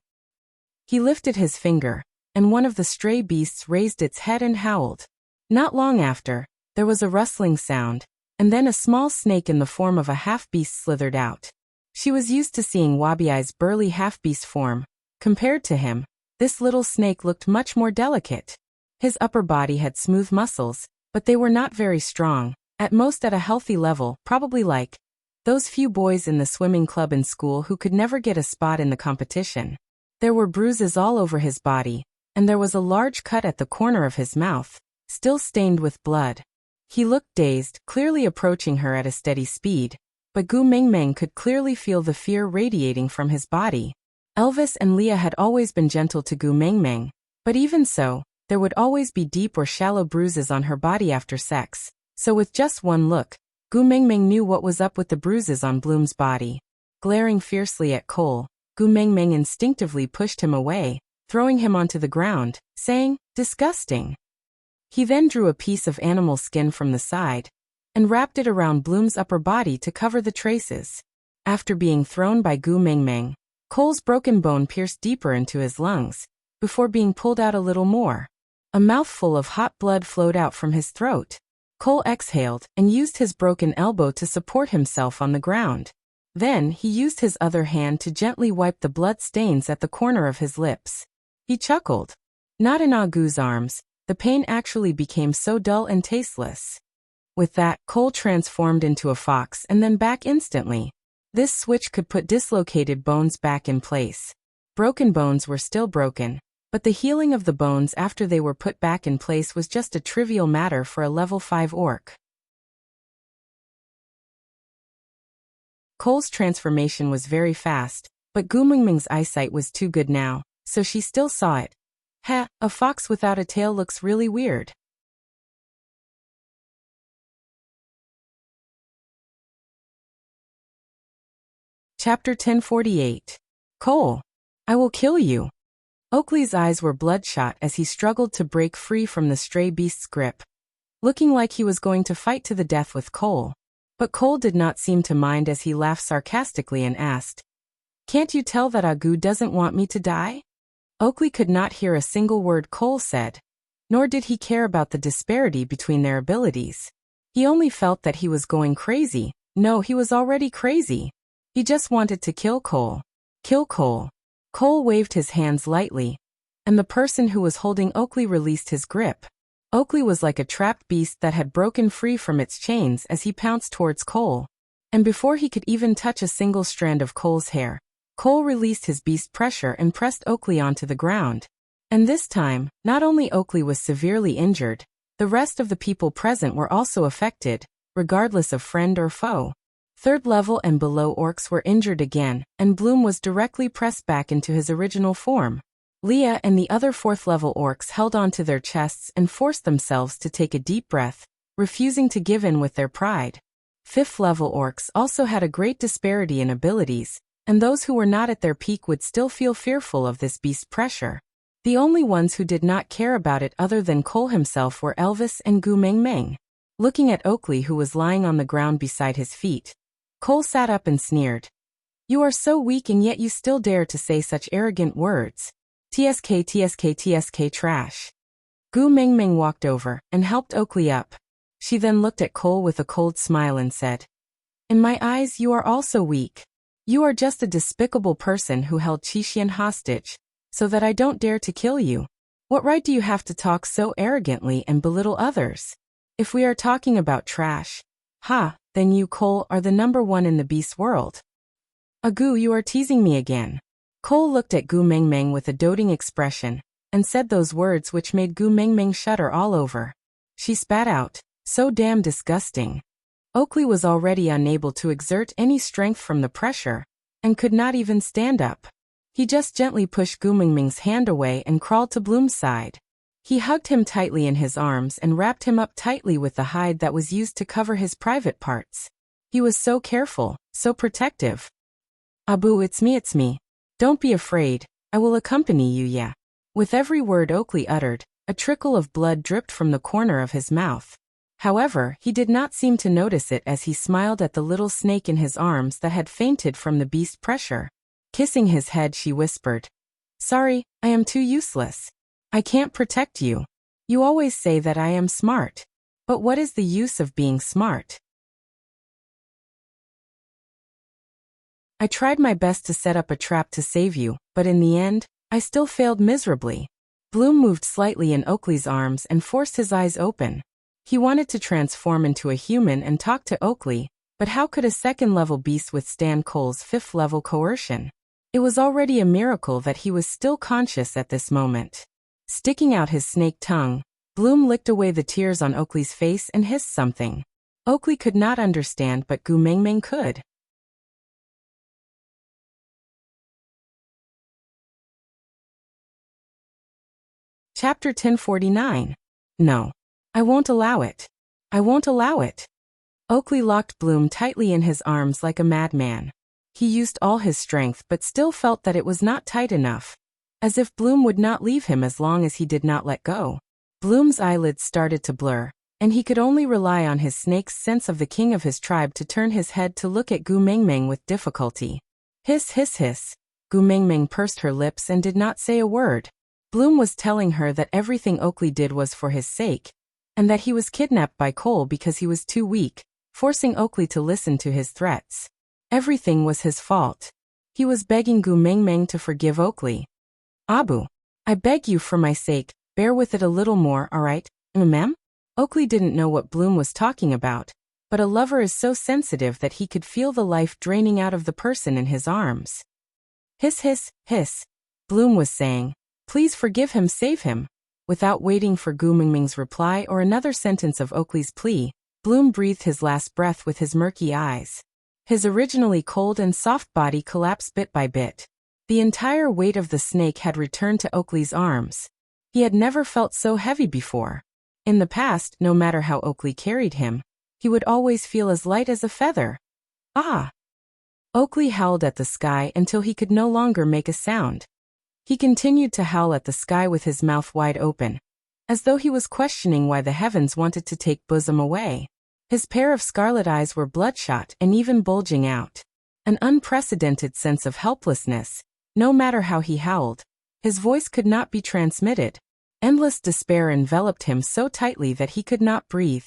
Speaker 1: He lifted his finger, and one of the stray beasts raised its head and howled. Not long after, there was a rustling sound, and then a small snake in the form of a half-beast slithered out. She was used to seeing Wabiai's burly half-beast form. Compared to him, this little snake looked much more delicate. His upper body had smooth muscles, but they were not very strong, at most at a healthy level, probably like those few boys in the swimming club in school who could never get a spot in the competition. There were bruises all over his body, and there was a large cut at the corner of his mouth, still stained with blood. He looked dazed, clearly approaching her at a steady speed, but Gu Mingming could clearly feel the fear radiating from his body. Elvis and Leah had always been gentle to Gu Mingming, but even so, there would always be deep or shallow bruises on her body after sex. So with just one look, Gu Mingming knew what was up with the bruises on Bloom's body. Glaring fiercely at Cole, Gu Mingming instinctively pushed him away, throwing him onto the ground, saying, "Disgusting." He then drew a piece of animal skin from the side and wrapped it around Bloom's upper body to cover the traces. After being thrown by Gu Mingming, Cole's broken bone pierced deeper into his lungs, before being pulled out a little more. A mouthful of hot blood flowed out from his throat. Cole exhaled and used his broken elbow to support himself on the ground. Then he used his other hand to gently wipe the blood stains at the corner of his lips. He chuckled. Not in Agu's arms, the pain actually became so dull and tasteless. With that, Cole transformed into a fox and then back instantly. This switch could put dislocated bones back in place. Broken bones were still broken, but the healing of the bones after they were put back in place was just a trivial matter for a level 5 orc. Cole's transformation was very fast, but Gu Mingming's eyesight was too good now, so she still saw it. Heh, a fox without a tail looks really weird. Chapter 1048. Cole, I will kill you. Oakley's eyes were bloodshot as he struggled to break free from the stray beast's grip, looking like he was going to fight to the death with Cole. But Cole did not seem to mind as he laughed sarcastically and asked, "Can't you tell that Agu doesn't want me to die?" Oakley could not hear a single word Cole said, nor did he care about the disparity between their abilities. He only felt that he was going crazy. No, he was already crazy. He just wanted to kill Cole. Kill Cole. Cole waved his hands lightly, and the person who was holding Oakley released his grip. Oakley was like a trapped beast that had broken free from its chains as he pounced towards Cole. And before he could even touch a single strand of Cole's hair, Cole released his beast pressure and pressed Oakley onto the ground. And this time, not only Oakley was severely injured, the rest of the people present were also affected, regardless of friend or foe. Third level and below orcs were injured again, and Bloom was directly pressed back into his original form. Leah and the other fourth level orcs held onto their chests and forced themselves to take a deep breath, refusing to give in with their pride. Fifth level orcs also had a great disparity in abilities, and those who were not at their peak would still feel fearful of this beast pressure. The only ones who did not care about it other than Cole himself were Elvis and Gu Meng Meng. Looking at Oakley, who was lying on the ground beside his feet, Cole sat up and sneered. "You are so weak and yet you still dare to say such arrogant words. TSK TSK TSK trash." Gu Meng Meng walked over and helped Oakley up. She then looked at Cole with a cold smile and said, "In my eyes you are also weak. You are just a despicable person who held Qixuan hostage, so that I don't dare to kill you. What right do you have to talk so arrogantly and belittle others? If we are talking about trash, then you, Cole, are the number one in the beast world." "Agu, you are teasing me again." Cole looked at Gu Meng Meng with a doting expression, and said those words which made Gu Meng Meng shudder all over. She spat out, "So damn disgusting." Oakley was already unable to exert any strength from the pressure, and could not even stand up. He just gently pushed Gu Meng Meng's hand away and crawled to Bloom's side. He hugged him tightly in his arms and wrapped him up tightly with the hide that was used to cover his private parts. He was so careful, so protective. "Abu, it's me. Don't be afraid, I will accompany you, yeah." With every word Oakley uttered, a trickle of blood dripped from the corner of his mouth. However, he did not seem to notice it as he smiled at the little snake in his arms that had fainted from the beast pressure. Kissing his head, she whispered, "Sorry, I am too useless. I can't protect you. You always say that I am smart. But what is the use of being smart? I tried my best to set up a trap to save you, but in the end, I still failed miserably." Bloom moved slightly in Oakley's arms and forced his eyes open. He wanted to transform into a human and talk to Oakley, but how could a second-level beast withstand Cole's fifth-level coercion? It was already a miracle that he was still conscious at this moment. Sticking out his snake tongue, Bloom licked away the tears on Oakley's face and hissed something. Oakley could not understand, but Gu Meng Meng could. Chapter 1049. No. I won't allow it. I won't allow it. Oakley locked Bloom tightly in his arms like a madman. He used all his strength but still felt that it was not tight enough, as if Bloom would not leave him as long as he did not let go. Bloom's eyelids started to blur, and he could only rely on his snake's sense of the king of his tribe to turn his head to look at Gu Meng Meng with difficulty. Hiss, hiss, hiss. Gu Meng Meng pursed her lips and did not say a word. Bloom was telling her that everything Oakley did was for his sake, and that he was kidnapped by Cole because he was too weak, forcing Oakley to listen to his threats. Everything was his fault. He was begging Gu Meng Meng to forgive Oakley. "Abu, I beg you for my sake, bear with it a little more, alright, ma'am?" Oakley didn't know what Bloom was talking about, but a lover is so sensitive that he could feel the life draining out of the person in his arms. Hiss, hiss, hiss. Bloom was saying, "Please forgive him, save him." Without waiting for Gu Meng Meng's reply or another sentence of Oakley's plea, Bloom breathed his last breath with his murky eyes. His originally cold and soft body collapsed bit by bit. The entire weight of the snake had returned to Oakley's arms. He had never felt so heavy before. In the past, no matter how Oakley carried him, he would always feel as light as a feather. Ah! Oakley howled at the sky until he could no longer make a sound. He continued to howl at the sky with his mouth wide open, as though he was questioning why the heavens wanted to take bosom away. His pair of scarlet eyes were bloodshot and even bulging out. An unprecedented sense of helplessness, no matter how he howled. His voice could not be transmitted. Endless despair enveloped him so tightly that he could not breathe.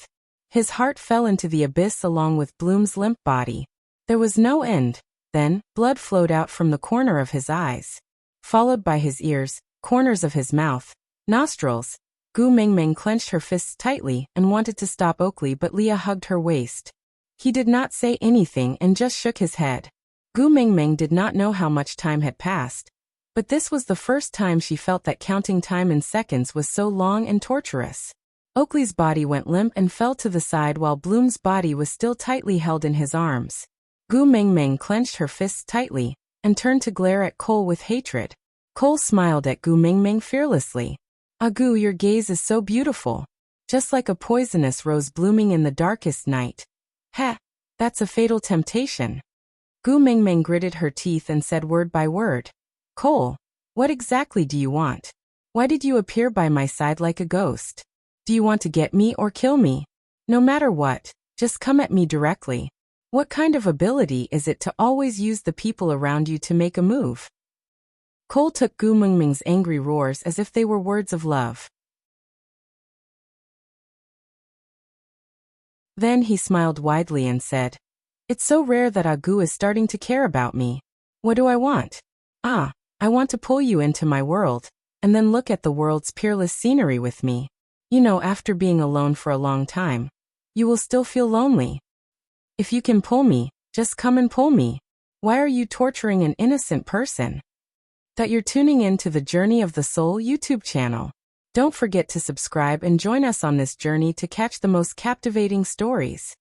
Speaker 1: His heart fell into the abyss along with Bloom's limp body. There was no end. Then, blood flowed out from the corner of his eyes, followed by his ears, corners of his mouth, nostrils. Gu Mengmeng clenched her fists tightly and wanted to stop Oakley, but Leah hugged her waist. He did not say anything and just shook his head. Gu Mengmeng did not know how much time had passed, but this was the first time she felt that counting time in seconds was so long and torturous. Oakley's body went limp and fell to the side while Bloom's body was still tightly held in his arms. Gu Mengmeng clenched her fists tightly and turned to glare at Cole with hatred. Cole smiled at Gu Mengmeng fearlessly. "Ah Gu, your gaze is so beautiful. Just like a poisonous rose blooming in the darkest night." "Heh, that's a fatal temptation." Gu Mengmeng gritted her teeth and said word by word. "Cole, what exactly do you want? Why did you appear by my side like a ghost? Do you want to get me or kill me? No matter what, just come at me directly. What kind of ability is it to always use the people around you to make a move?" Cole took Gu Mengmeng's angry roars as if they were words of love. Then he smiled widely and said, "It's so rare that Agu is starting to care about me. What do I want? I want to pull you into my world, and then look at the world's peerless scenery with me. You know, after being alone for a long time, you will still feel lonely. If you can pull me, just come and pull me. Why are you torturing an innocent person?" That you're tuning in to the Journey of the Soul YouTube channel. Don't forget to subscribe and join us on this journey to catch the most captivating stories.